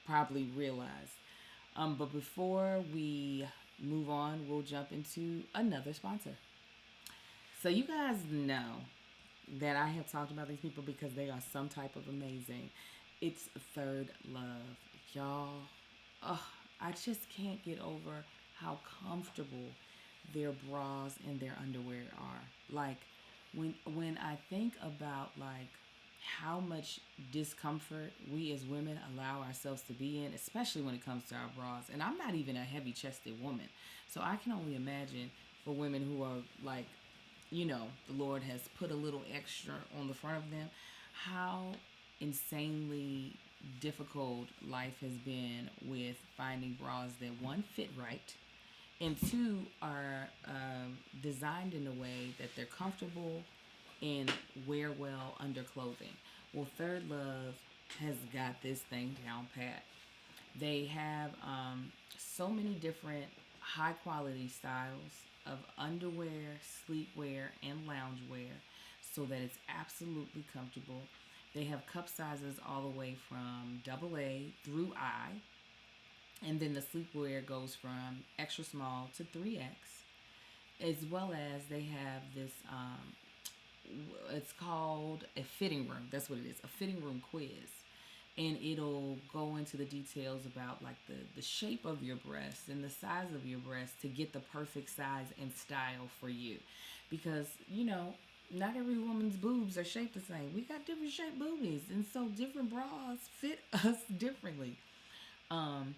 probably realized. But before we move on, we'll jump into another sponsor. So you guys know that I have talked about these people because they are some type of amazing. It's Third Love, y'all. I just can't get over how comfortable their bras and their underwear are. Like, when I think about like how much discomfort we as women allow ourselves to be in, especially when it comes to our bras, and I'm not even a heavy-chested woman, so I can only imagine for women who are like, the Lord has put a little extra on the front of them, how insanely difficult life has been with finding bras that, one, fit right, and two, are designed in a way that they're comfortable and wear well under clothing. Well, Third Love has got this thing down pat. They have so many different high quality styles of underwear, sleepwear, and loungewear, so that it's absolutely comfortable. They have cup sizes all the way from AA through I. And then the sleepwear goes from extra small to 3X, as well as they have this. It's called a fitting room. That's what it is. A fitting room quiz, and it'll go into the details about like the shape of your breasts and the size of your breasts to get the perfect size and style for you, because not every woman's boobs are shaped the same. We got different shaped boobies, and so different bras fit us differently. Um,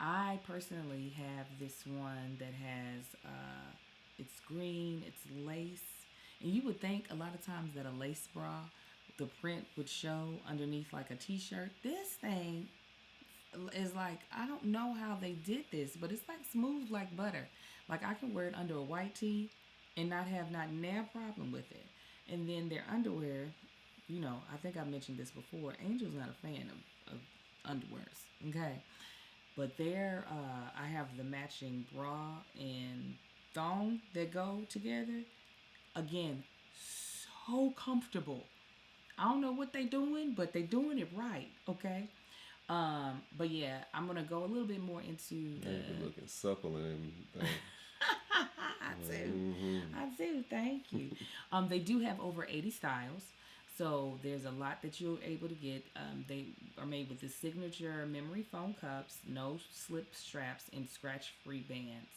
I personally have this one that has it's green, it's lace, and you would think a lot of times that a lace bra, the print would show underneath like a t-shirt. This thing is like, I don't know how they did this, but it's like smooth like butter. Like I can wear it under a white tee and not have not a problem with it. And then their underwear, I think I mentioned this before. Angel's not a fan of underwears, okay? But there, I have the matching bra and thong that go together. Again, so comfortable. I don't know what they doing, but they doing it right, okay? But yeah, I'm gonna go a little bit more into the. You're looking supple and everything. I do. I do. Thank you. They do have over 80 styles. So there's a lot that you're able to get. They are made with the signature memory foam cups, no slip straps, and scratch-free bands.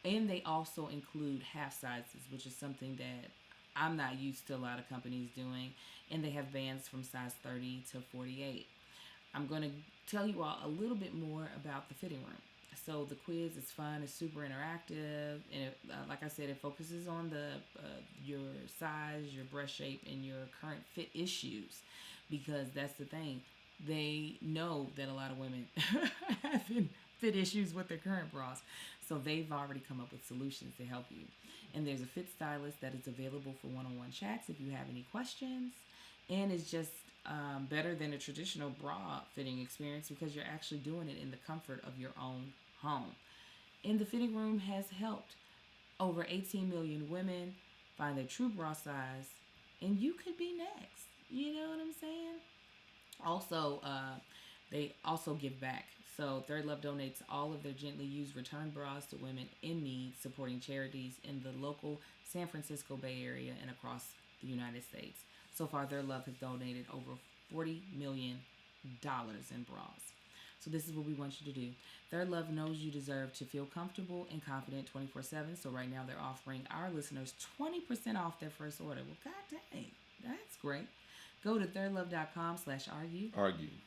And they also include half sizes, which is something that I'm not used to a lot of companies doing. And they have bands from size 30 to 48. I'm going to tell you all a little bit more about the fitting room. So the quiz is fun, it's super interactive, and like I said, it focuses on the your size, your breast shape, and your current fit issues, because that's the thing. They know that a lot of women have fit issues with their current bras, so they've already come up with solutions to help you. And there's a fit stylist that is available for one-on-one chats if you have any questions, and it's just better than a traditional bra fitting experience because you're actually doing it in the comfort of your own home. And the fitting room has helped over 18 million women find their true bra size, and you could be next. You know what I'm saying? Also, they also give back. So Third Love donates all of their gently used return bras to women in need, supporting charities in the local San Francisco Bay Area and across the United States. So far, Third Love has donated over $40 million in bras. So this is what we want you to do. Third Love knows you deserve to feel comfortable and confident 24/7. So right now they're offering our listeners 20% off their first order. Well, god dang, that's great. Go to thirdlove.com/argue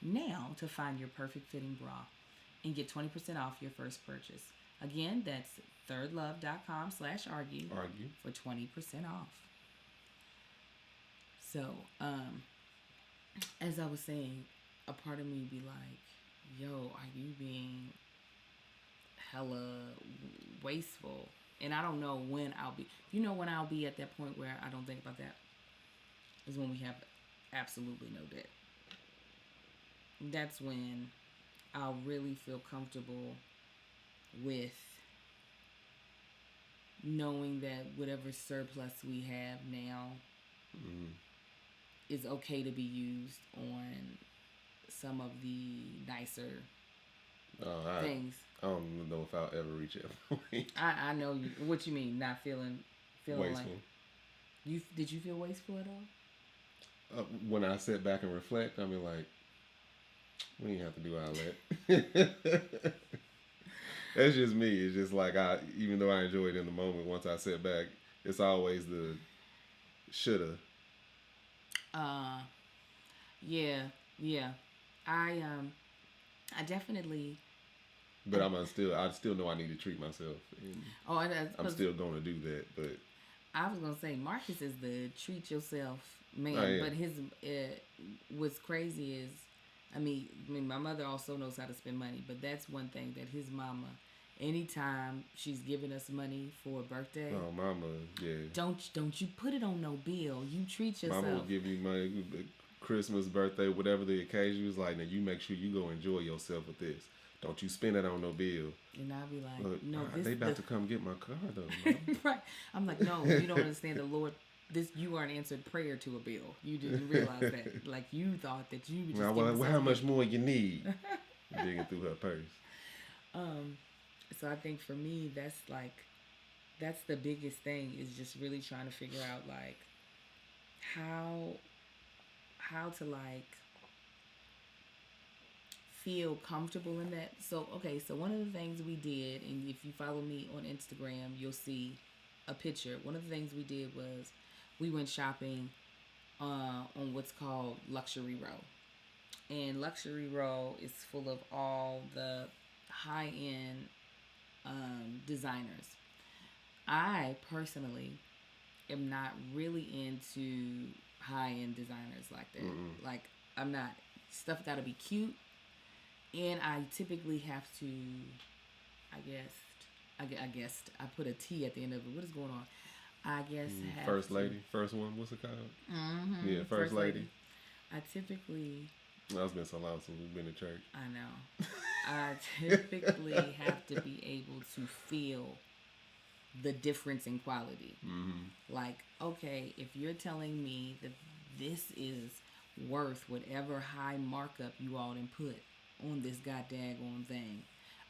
now to find your perfect fitting bra and get 20% off your first purchase. Again, that's thirdlove.com/argue for 20% off. So, as I was saying, a part of me be like, yo, are you being hella wasteful? And I don't know when I'll be. When I'll be at that point where I don't think about that is when we have absolutely no debt. That's when I'll really feel comfortable with knowing that whatever surplus we have now is okay to be used on some of the nicer things. I don't know if I'll ever reach that point. I know what you mean. Not feeling wasteful. Like did you feel wasteful at all? When I sit back and reflect, I mean, like, we didn't have to do all that. That's just me. It's just like even though I enjoy it in the moment, once I sit back, it's always the shoulda. Yeah. I definitely. But I still know I need to treat myself. And I'm still going to do that. But I was gonna say Marcus is the treat yourself man, but his what's crazy is, I mean, my mother also knows how to spend money, but that's one thing that his mama, anytime she's giving us money for a birthday, oh mama, yeah, don't you put it on no bill. You treat yourself. Mama will give you money, Christmas, birthday, whatever the occasion was like. Now you make sure you go enjoy yourself with this. Don't you spend it on no bill. And I'll be like, look, no, they about to come get my car though. Right. I'm like, no, you don't understand. The Lord, you are an answered prayer to a bill. You didn't realize that. Like you thought that you would just. How much more you need? Digging through her purse. Um, so I think for me, that's the biggest thing is just really trying to figure out like how how to like feel comfortable in that. So okay, so one of the things we did, and if you follow me on Instagram, you'll see a picture. One of the things we did was we went shopping on what's called Luxury Row. And Luxury Row is full of all the high end designers. I personally am not really into high end designers like that. Mm-mm. Like, I'm not. Stuff got to be cute, and I typically have to. I guess. I guess I put a T at the end of it. What is going on? I guess have First to, lady, first one. What's it called? Mm-hmm, Yeah, first lady. I typically. Well, it's been so long since we've been in church. I know. I typically have to be able to feel the difference in quality. Mm-hmm. Like, okay, if you're telling me that this is worth whatever high markup you all done put on this goddamn thing,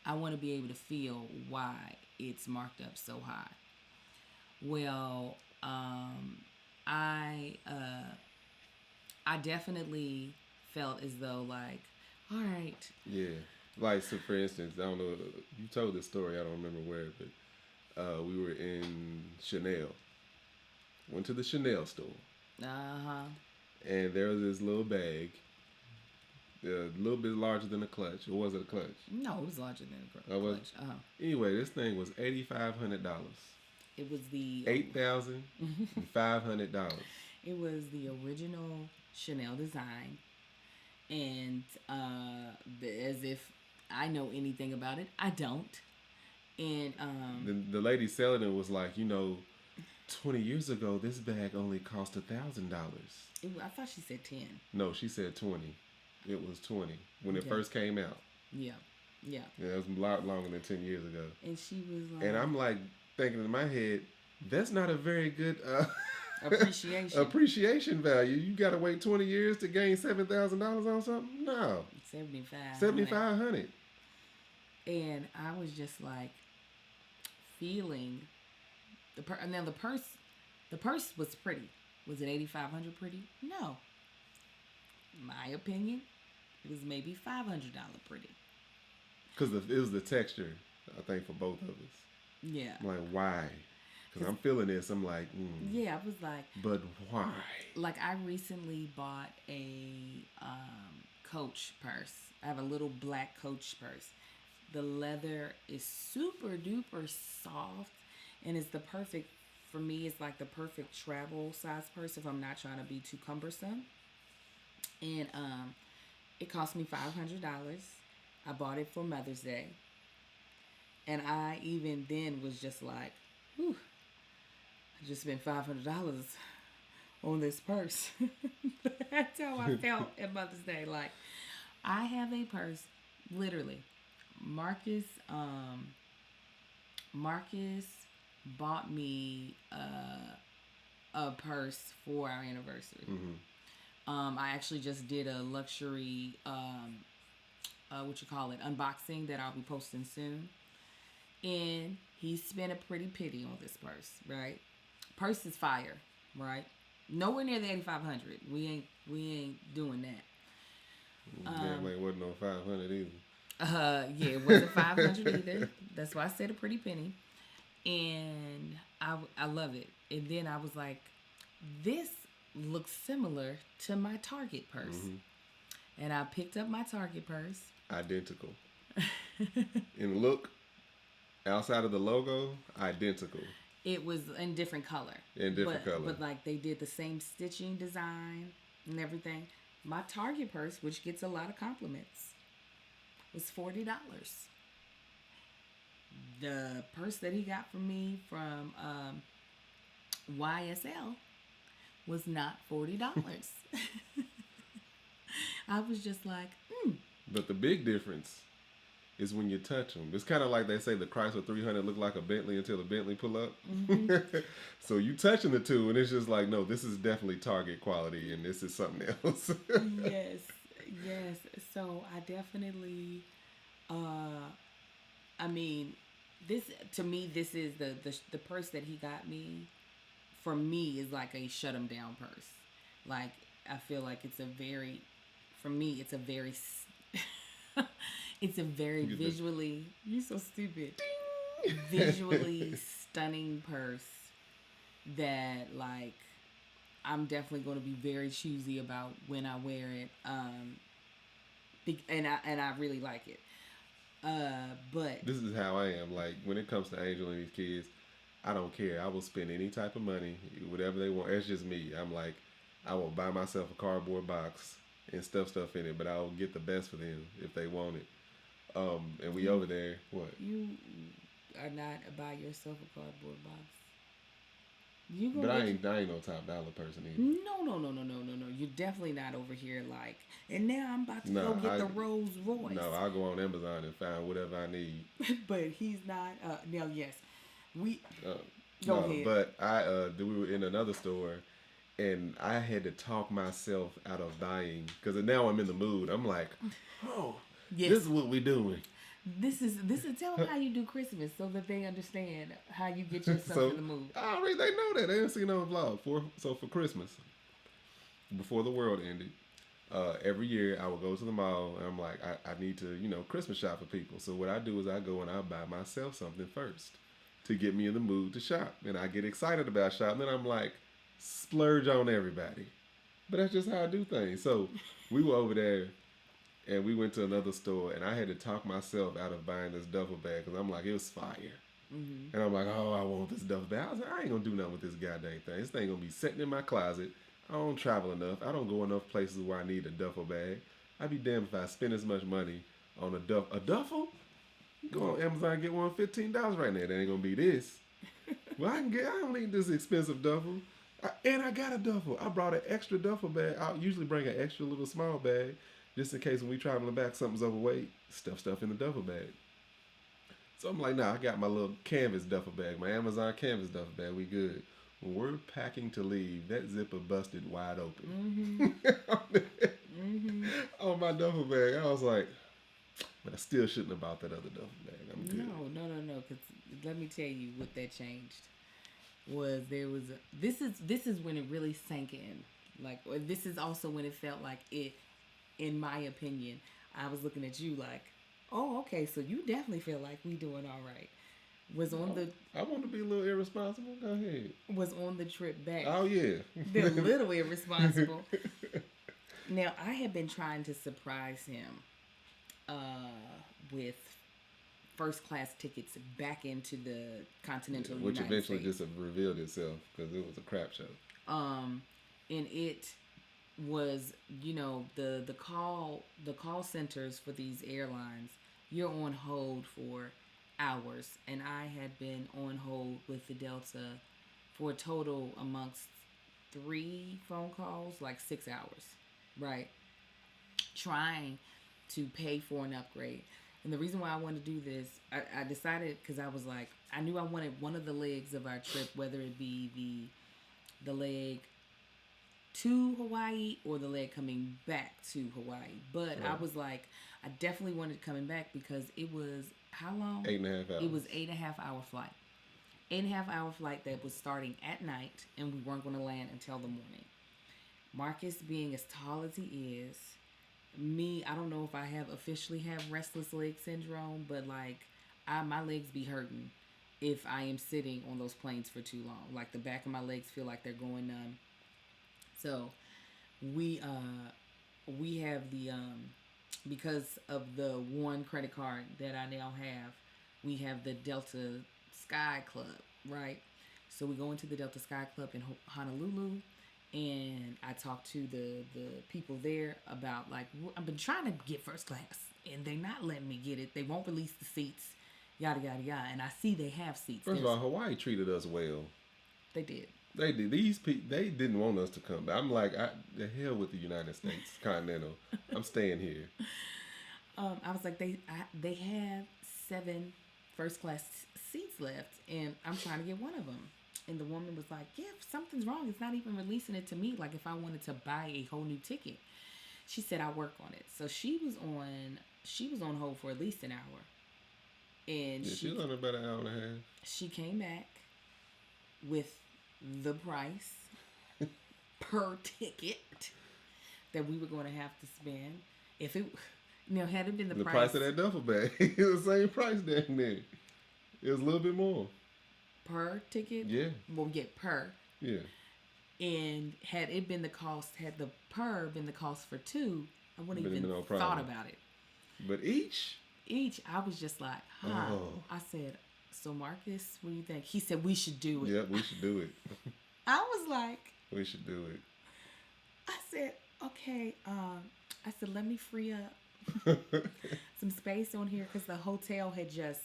I want to be able to feel why it's marked up so high. Well, I definitely felt as though like, all right. Yeah. Like, so for instance, I don't know, you told this story, I don't remember where, but we were in Chanel. Went to the Chanel store. Uh-huh. And there was this little bag, a little bit larger than a clutch. Or was it a clutch? No, it was larger than a clutch. Oh, was it? Uh-huh. Anyway, this thing was $8,500. It was the $8,500. It was the original Chanel design, and as if I know anything about it, I don't. And the lady selling it was like, 20 years ago, this bag only cost $1,000. I thought she said 10. No, she said 20. It was 20 when it first came out. Yeah. Yeah, it was a lot longer than 10 years ago. And she was like... And I'm like thinking in my head, that's not a very good appreciation value. You got to wait 20 years to gain $7,000 on something? No. 7,500. And I was just like feeling now the purse was pretty. Was it $8,500 pretty? No. My opinion, it was maybe $500 pretty. Because it was the texture, I think, for both of us. Yeah. I'm like, why? Because I'm feeling this. I'm like, Yeah, I was like. But why? Like, I recently bought a Coach purse. I have a little black Coach purse. The leather is super duper soft, and it's the perfect, for me, it's like the perfect travel size purse if I'm not trying to be too cumbersome. And it cost me $500. I bought it for Mother's Day. And I even then was just like, whew, I just spent $500 on this purse. That's how I felt at Mother's Day. Like, I have a purse, literally. Marcus bought me a purse for our anniversary. Mm-hmm. I actually just did a luxury unboxing that I'll be posting soon. And he spent a pretty penny on this purse, right? Purse is fire, right? Nowhere near the $8,500. We ain't doing that. It wasn't no 500 either. Yeah, it wasn't 500 either. That's why I said a pretty penny. And I love it. And then I was like, this looks similar to my Target purse. Mm-hmm. And I picked up my Target purse. Identical. In look, outside of the logo, identical. It was in different color. But like they did the same stitching design and everything. My Target purse, which gets a lot of compliments, was $40. The purse that he got from me from YSL was not $40. I was just like, But the big difference is when you touch them. It's kind of like they say the Chrysler 300 looked like a Bentley until the Bentley pull up. Mm-hmm. So you touching the two, and it's just like, no, this is definitely Target quality, and this is something else. Yes. So I definitely I mean, this to me, this is the purse that he got me. For me, is like a shut him down purse. Like I feel like it's a very, for me, it's a very, it's a very visually. You're so stupid. Visually stunning purse that like I'm definitely going to be very choosy about when I wear it. And I really like it. But this is how I am. Like when it comes to Angel and these kids, I don't care. I will spend any type of money, whatever they want. It's just me. I'm like, I will buy myself a cardboard box and stuff in it, but I'll get the best for them if they want it. And we over there. What? You are not buy yourself a cardboard box. But I ain't no top dollar person either. No. You're definitely not over here like. And now I'm about to go get the Rolls Royce. No, I'll go on Amazon and find whatever I need. But he's not. Now, yes, we. Go ahead. But we were in another store, and I had to talk myself out of buying because now I'm in the mood. I'm like, oh, yes. This is what we're doing. This is tell them how you do Christmas so that they understand how you get yourself in the mood. They know that. They didn't see no vlog. For Christmas, before the world ended, every year I would go to the mall and I'm like, I need to, Christmas shop for people. So what I do is I go and I buy myself something first to get me in the mood to shop. And I get excited about shopping. Then I'm like, splurge on everybody. But that's just how I do things. So we were over there. And we went to another store, and I had to talk myself out of buying this duffel bag because I'm like, it was fire. Mm-hmm. And I'm like, oh, I want this duffel bag. I was like, I ain't going to do nothing with this goddamn thing. This thing going to be sitting in my closet. I don't travel enough. I don't go enough places where I need a duffel bag. I'd be damned if I spend as much money on a duffel? Go on Amazon and get one $15 right now. That ain't going to be this. Well, I don't need this expensive duffel. And I got a duffel. I brought an extra duffel bag. I usually bring an extra little small bag. Just in case when we traveling back, something's overweight, stuff in the duffel bag. So I'm like, nah, I got my little canvas duffel bag, my Amazon canvas duffel bag, we good. When we're packing to leave, that zipper busted wide open. Mm-hmm. On my duffel bag, I was like, but I still shouldn't have bought that other duffel bag. I'm good. No, because let me tell you what that changed. This is when it really sank in. Like, this is also when it felt like it. In my opinion, I was looking at you like, oh, okay, so you definitely feel like we doing all right. I want to be a little irresponsible. Go ahead. Was on the trip back. Oh, yeah. They're a little irresponsible. Now, I had been trying to surprise him with first class tickets back into the continental United States. Which eventually just revealed itself because it was a crap show. And it was, the call centers for these airlines, you're on hold for hours, and I had been on hold with the Delta for a total amongst 3 phone calls, like 6 hours, right? Trying to pay for an upgrade. And the reason why I wanted to do this, I decided because I was like, I knew I wanted one of the legs of our trip, whether it be the leg to Hawaii or the leg coming back to Hawaii. But right. I was like, I definitely wanted coming back because it was, how long? 8.5 hours. It was 8.5 hour flight. 8.5 hour flight that was starting at night, and we weren't going to land until the morning. Marcus being as tall as he is, me, I don't know if I officially have restless leg syndrome, but like my legs be hurting if I am sitting on those planes for too long. Like the back of my legs feel like they're going numb. So we have the because of the one credit card that I now have, we have the Delta Sky Club, right? So we go into the Delta Sky Club in Honolulu, and I talked to the people there about, like, I've been trying to get first class, and they're not letting me get it. They won't release the seats, yada, yada, yada. And I see they have seats. First of all, Hawaii treated us well. They did. They did. These people, they didn't want us to come back. I'm like, the hell with the United States Continental. I'm staying here. I was like, they have 7 first class seats left, and I'm trying to get one of them. And the woman was like, yeah, if something's wrong, it's not even releasing it to me. Like if I wanted to buy a whole new ticket. She said, I'll work on it. So she was on hold for at least an hour. And Yeah, she was on about an hour and a half. she came back with the price per ticket that we were going to have to spend. If it, had it been the price of that duffel bag, it was the same price down there. It was a little bit more per ticket. Yeah. Well, yeah, per. Yeah. And had it been the cost, had the per been the cost for two, I wouldn't even no thought about it. But each, I was just like, huh. Oh. I said, so Marcus, what do you think? He said we should do it. Yep, we should do it. I was like, we should do it. I said, okay. I said, let me free up some space on here because the hotel had just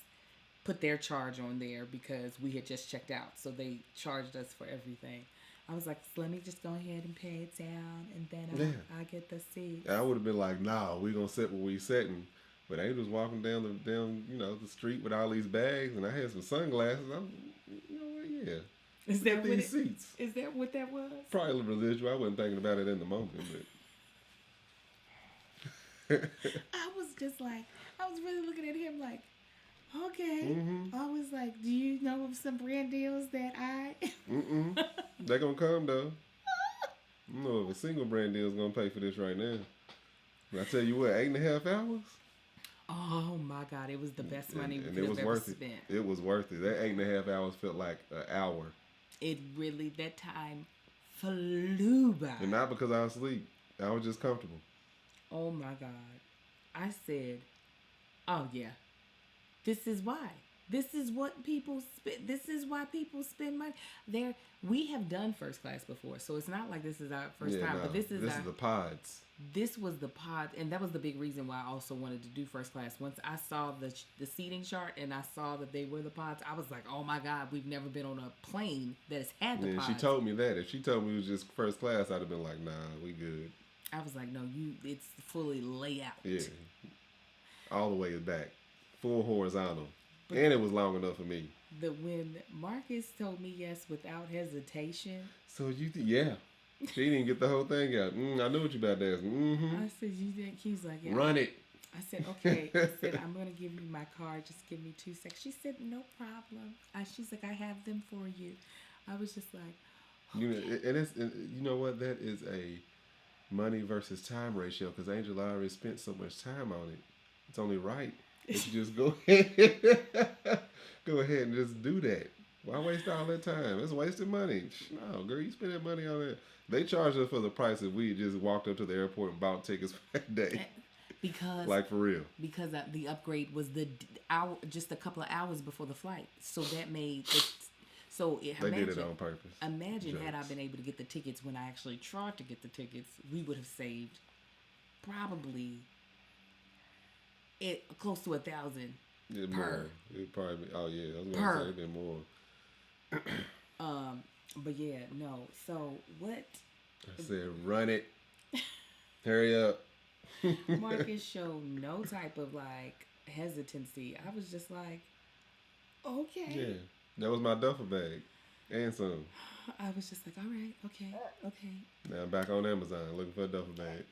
put their charge on there because we had just checked out, so they charged us for everything. I was like, let me just go ahead and pay it down, and then I get the seat. I would have been like, nah, we gonna sit where we sitting. But Angel was walking down the street with all these bags, and I had some sunglasses. I'm, yeah. Is that what seats? Is that what that was? Probably residual. I wasn't thinking about it in the moment, but I was just like, I was really looking at him like, okay. Mm-hmm. I was like, do you know of some brand deals that I? They're gonna come though. I don't know if a single brand deal is gonna pay for this right now. But I tell you what, 8.5 hours. Oh my God, it was the best money we could have ever spent. It was worth it. That 8.5 hours felt like an hour. It really, that time flew by. And not because I was asleep. I was just comfortable. Oh my God. I said, oh yeah, this is why. This is what people spend. This is why people spend money. We have done first class before, so it's not like this is our first time. No, but this is the pods. This was the pod, and that was the big reason why I also wanted to do first class. Once I saw the seating chart and I saw that they were the pods, I was like, oh my God, we've never been on a plane that has had the pods. She told me that. If she told me it was just first class, I'd have been like, nah, we good. I was like, no, it's fully layout. Yeah. All the way back. Full horizontal. But and it was long enough for me. When Marcus told me yes without hesitation. So yeah. She didn't get the whole thing out. I knew what you about to ask. Mm-hmm. I said, you think? He's like, yeah. Run it. I said, okay. I said, I'm going to give you my card. Just give me 2 seconds. She said, no problem. She's like, I have them for you. I was just like, okay. You know what? That is a money versus time ratio because Angel already spent so much time on it. It's only right. If you just go ahead and just do that. Why waste all that time? It's wasted money. No, girl, you spend that money on that. They charged us for the price if we just walked up to the airport and bought tickets for that day. Because like for real. Because the upgrade was just a couple of hours before the flight, so that made it. So they did it on purpose. Imagine had I been able to get the tickets when I actually tried to get the tickets, we would have saved probably close to 1,000 per. More. It probably. Oh yeah, I was gonna say it'd more. But yeah, no. So what? I said, run it. Hurry up. Marcus showed no type of like hesitancy. I was just like, okay. Yeah, that was my duffel bag, and some. I was just like, all right, okay. Now I'm back on Amazon looking for a duffel bag.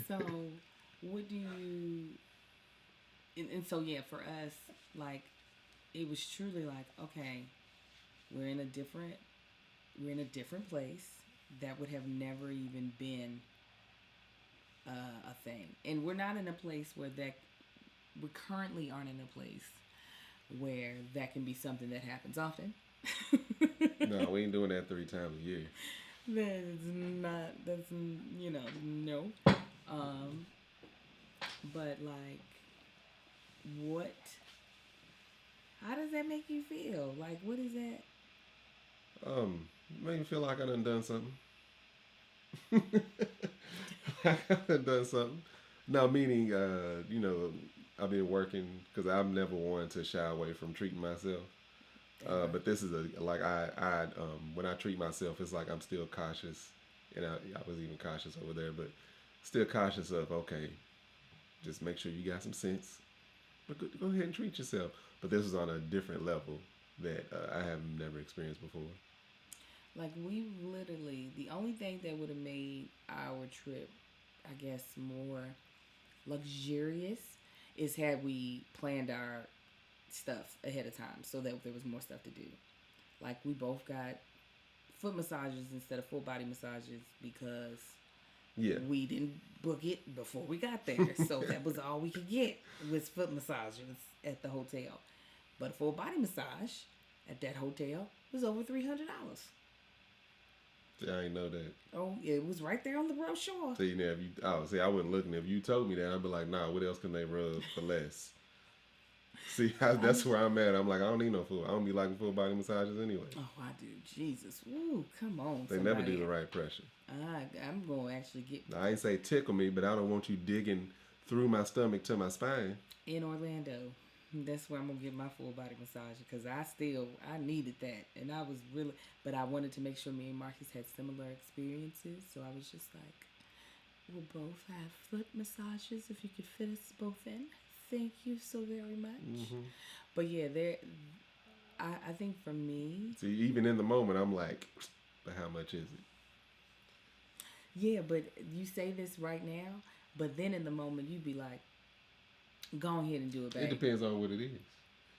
So, what do you? And so yeah, for us, like, it was truly like, okay. We're in a different place that would have never even been a thing. And we're not in a place we currently aren't in a place where that can be something that happens often. No, we ain't doing that 3 times a year. That's no. But like, what, how does that make you feel? Like, what is that? Make me feel like I done something. I done something. No, meaning, I've been working because I'm never one to shy away from treating myself. But this is when I treat myself, it's like I'm still cautious. And I was even cautious over there, but still cautious of, okay, just make sure you got some sense. But go ahead and treat yourself. But this is on a different level that I have never experienced before. Like, we literally, the only thing that would have made our trip, I guess, more luxurious is had we planned our stuff ahead of time so that there was more stuff to do. Like we both got foot massages instead of full body massages because we didn't book it before we got there. So that was all we could get was foot massages at the hotel. But a full body massage at that hotel was over $300. See, I ain't know that. Oh, it was right there on the brochure. See, now, I wasn't looking. If you told me that, I'd be like, nah, what else can they rub for less? See, that's where I'm at. I'm like, I don't need no full. I don't be liking full body massages anyway. Oh, I do. Jesus. Woo, come on. They never do the right pressure. I'm going to actually get... Now, I ain't say tickle me, but I don't want you digging through my stomach to my spine. In Orlando. That's where I'm going to get my full body massage because I needed that. And I was really... But I wanted to make sure me and Marcus had similar experiences. So I was just like, we'll both have foot massages if you could fit us both in. Thank you so very much. Mm-hmm. But yeah, I think for me... See, even in the moment, I'm like, but how much is it? Yeah, but you say this right now, but then in the moment, you'd be like, go ahead and do it, babe. It depends on what it is.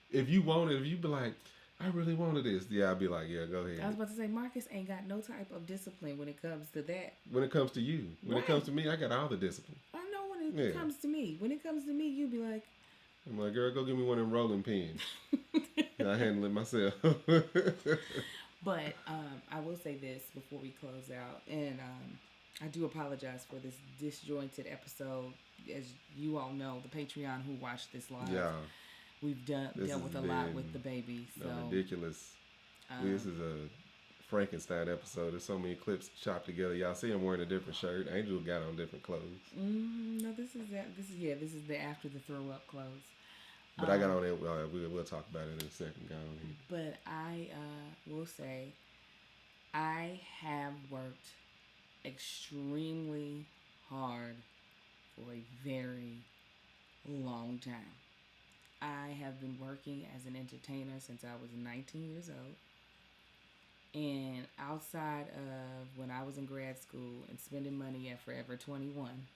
If you want it, if you be like, I really wanted this, yeah, I'd be like, yeah, go ahead. I was about to say, Marcus ain't got no type of discipline when it comes to that. When it comes to you. When it comes to me, I got all the discipline. When it comes to me. When it comes to me, you be like... I'm like, girl, go give me one of them rolling pins. And I handle it myself. But I will say this before we close out. And I do apologize for this disjointed episode. As you all know, the Patreon who watched this live. Yeah. We've dealt with a lot with the baby. So ridiculous. This is a Frankenstein episode. There's so many clips chopped together. Y'all see him wearing a different shirt. Angel got on different clothes. No, this is the after the throw up clothes. But I got on it. We'll talk about it in a second. Go on here. But I will say, I have worked extremely hard for a very long time. I have been working as an entertainer since I was 19 years old. And outside of when I was in grad school and spending money at Forever 21,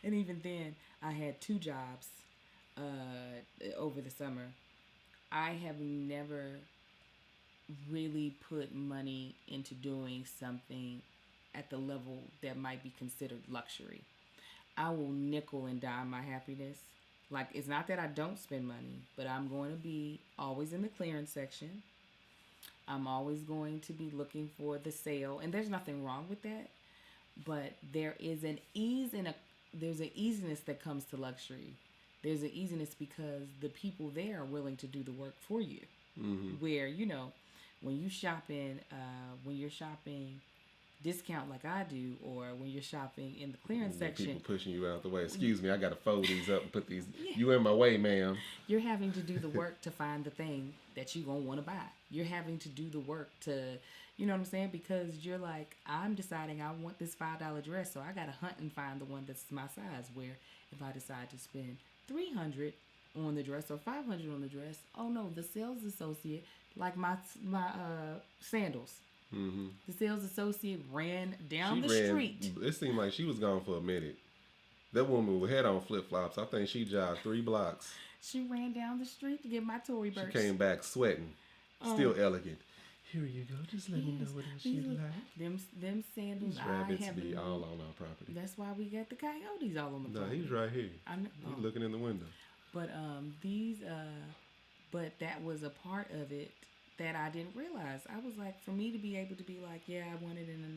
and even then, I had 2 jobs over the summer. I have never really put money into doing something at the level that might be considered luxury. I will nickel and dime my happiness. Like, it's not that I don't spend money, but I'm going to be always in the clearance section. I'm always going to be looking for the sale, and there's nothing wrong with that. But there is an there's an easiness that comes to luxury. There's an easiness because the people there are willing to do the work for you. Mm-hmm. Where when you're shopping discount like I do, or when you're shopping in the clearance section, people pushing you out the way. Excuse me, I gotta fold these up and put these. You in my way, ma'am. You're having to do the work to find the thing that you gonna want to buy. You're having to do the work to, you know what I'm saying? Because you're like, I'm deciding I want this $5 dress, so I gotta hunt and find the one that's my size. Where if I decide to spend $300 on the dress or $500 on the dress, oh no, the sales associate, like my sandals. Mm-hmm. The sales associate ran down the street. It seemed like she was gone for a minute. That woman had on flip-flops. I think she jogged 3 blocks. She ran down the street to get my Tory Burch. She came back sweating. Still elegant. Here you go. Just let me know what else you like. Them sandals. These rabbits be all on our property. That's why we got the coyotes all on the property. No, he's right here. He's looking in the window. But but that was a part of it that I didn't realize. I was like, for me to be able to be like, yeah, I want it in a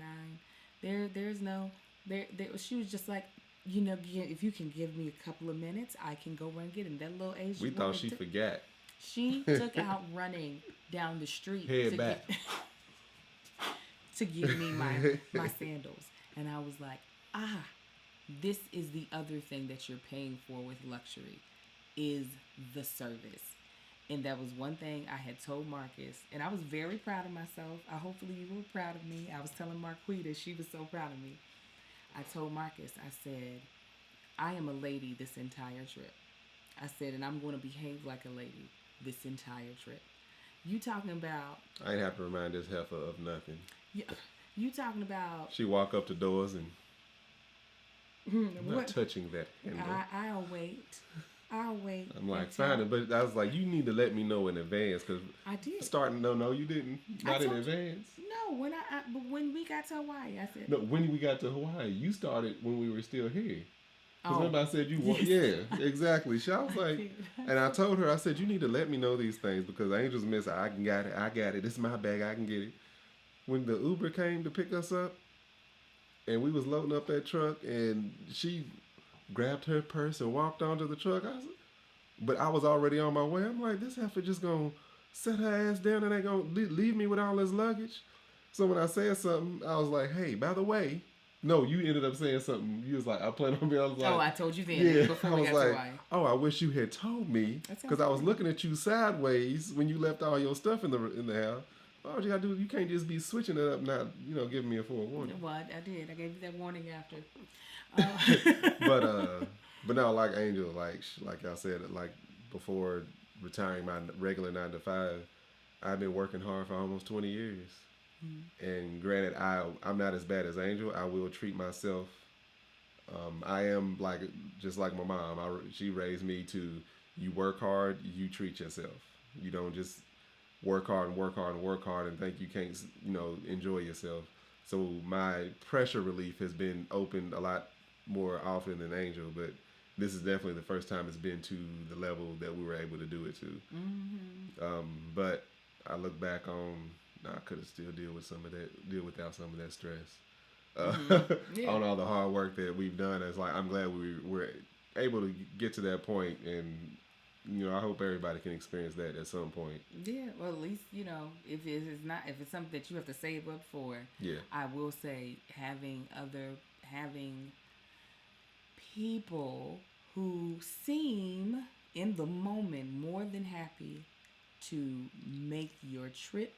9. There's no. She was just like, if you can give me a couple of minutes, I can go run and get him. That little Asian. We thought she forgot. She took out running down the street to give me my sandals. And I was like, this is the other thing that you're paying for with luxury, is the service. And that was one thing I had told Marcus. And I was very proud of myself. Hopefully you were proud of me. I was telling Marquita, she was so proud of me. I told Marcus, I said, I am a lady this entire trip. I said, and I'm going to behave like a lady this entire trip. You talking about... I ain't have to remind this heifer of nothing. You talking about... She walk up to doors and... I'm not touching that handle. I'll wait. I'll wait. I'm like, fine, but I was like, you need to let me know in advance because I did. Starting, no, you didn't. Not in advance. No, but when we got to Hawaii, I said. No, when we got to Hawaii, you started when we were still here. Because remember I said you want, yes. yeah, exactly. She was like, and I told her, I said, you need to let me know these things because Angel's missing. I got it. This is my bag. I can get it. When the Uber came to pick us up, and we was loading up that truck, and she grabbed her purse and walked onto the truck. But I was already on my way. I'm like, this heifer just gonna set her ass down and ain't gonna leave me with all this luggage. So when I said something, I was like, hey, by the way. No, you ended up saying something. You was like, I plan on being. I was like, oh, I told you then before we got to Hawaii. Oh, I wish you had told me because I was looking at you sideways when you left all your stuff in the house. All you gotta do, you can't just be switching it up, not giving me a forewarning. Well, I did. I gave you that warning after. But no, like Angel, like I said, like before retiring my regular 9 to 5, I've been working hard for almost 20 years. Mm-hmm. And granted, I'm not as bad as Angel. I will treat myself. I am just like my mom. She raised me to, you work hard, you treat yourself. You don't just work hard and think you can't, enjoy yourself. So my pressure relief has been opened a lot more often than Angel, but this is definitely the first time it's been to the level that we were able to do it to. Mm-hmm. But I look back on, I could have still deal without some of that stress. On all the hard work that we've done. It's like, I'm glad we were able to get to that point, and I hope everybody can experience that at some point. Yeah, well, at least if it's something that you have to save up for. Yeah, I will say having people who seem in the moment more than happy to make your trip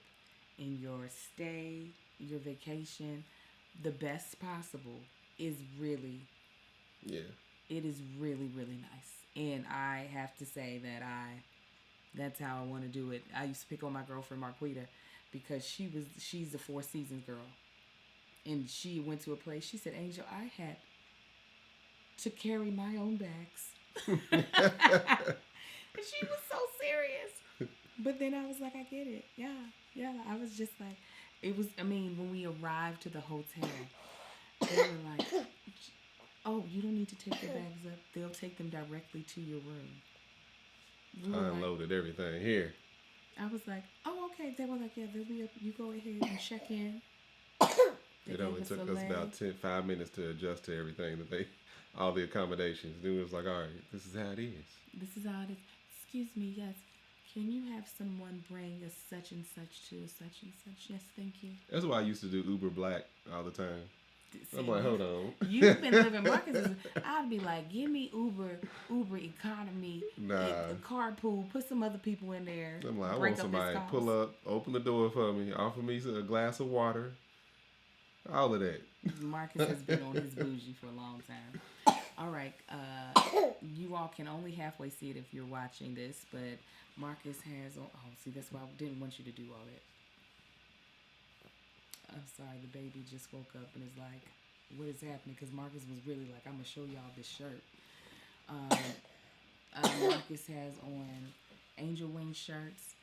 and your stay, your vacation, the best possible is really, it is really, really nice. And I have to say that that's how I want to do it. I used to pick on my girlfriend Marquita because she's the Four Seasons girl. And she went to a place, she said, Angel, I had to carry my own bags. And she was so serious. But then I was like, I get it. Yeah. I was just like, when we arrived to the hotel, they were like, oh, you don't need to take your bags up. They'll take them directly to your room. I unloaded everything here. I was like, oh, okay. They were like, yeah, they'll be up. You go ahead and check in. It only took us about 5 minutes to adjust to everything all the accommodations. Then it was like, all right, this is how it is. This is how it is. Excuse me, yes. Can you have someone bring a such and such to such and such? Yes, thank you. That's why I used to do Uber Black all the time. See, I'm like, hold on. You've been living Marcus's. I'd be like, give me Uber economy, carpool, put some other people in there. I'm like, I want somebody to pull up, open the door for me, offer me a glass of water, all of that. Marcus has been on his bougie for a long time. All right, you all can only halfway see it if you're watching this, but Marcus has on. Oh, see, that's why I didn't want you to do all that. I'm sorry, the baby just woke up and is like, what is happening? Because Marcus was really like, I'm going to show y'all this shirt. Marcus has on Angel Wing shirts.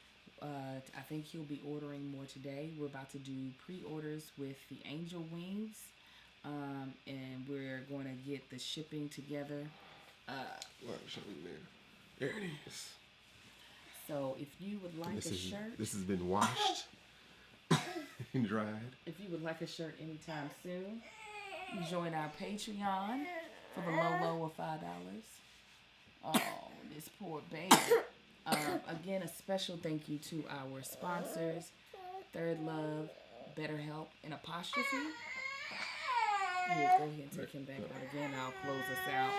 I think he'll be ordering more today. We're about to do pre-orders with the Angel Wings. And we're going to get the shipping together. I'll show you there. There it is. So if you would like a shirt. This has been washed. And dried. If you would like a shirt anytime soon, join our Patreon for the low of $5. Oh, this poor baby. Again, a special thank you to our sponsors, Third Love, BetterHelp, and Apostrophe. Here, go ahead and take him back out again. I'll close us out.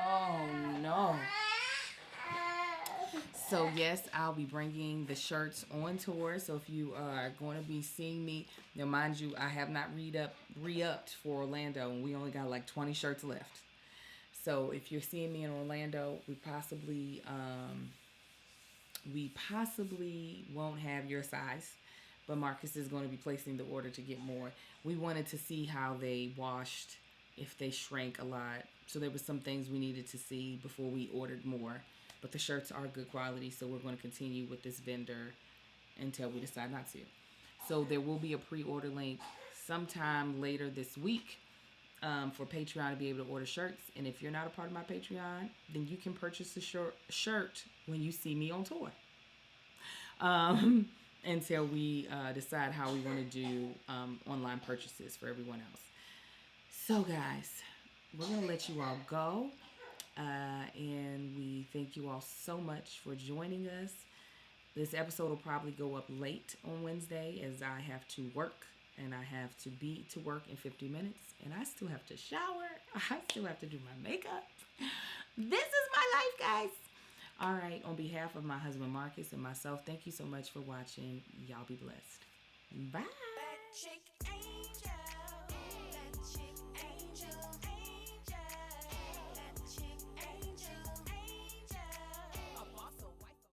Oh, no. So, yes, I'll be bringing the shirts on tour. So, if you are going to be seeing me, now, mind you, I have not re-upped for Orlando, and we only got like 20 shirts left. So, if you're seeing me in Orlando, we possibly won't have your size, but Marcus is going to be placing the order to get more. We wanted to see how they washed, if they shrank a lot, So there were some things we needed to see before we ordered more. But the shirts are good quality, so we're going to continue with this vendor until we decide not to. So there will be a pre-order link sometime later this week for Patreon to be able to order shirts. And if you're not a part of my Patreon, then you can purchase a shirt when you see me on tour. Until we decide how we want to do online purchases for everyone else. So guys, we're going to let you all go. And we thank you all so much for joining us. This episode will probably go up late on Wednesday as I have to work and I have to be to work in 50 minutes and I still have to shower. I still have to do my makeup. This is my life, guys. All right. On behalf of my husband, Marcus, and myself, thank you so much for watching. Y'all be blessed. Bye.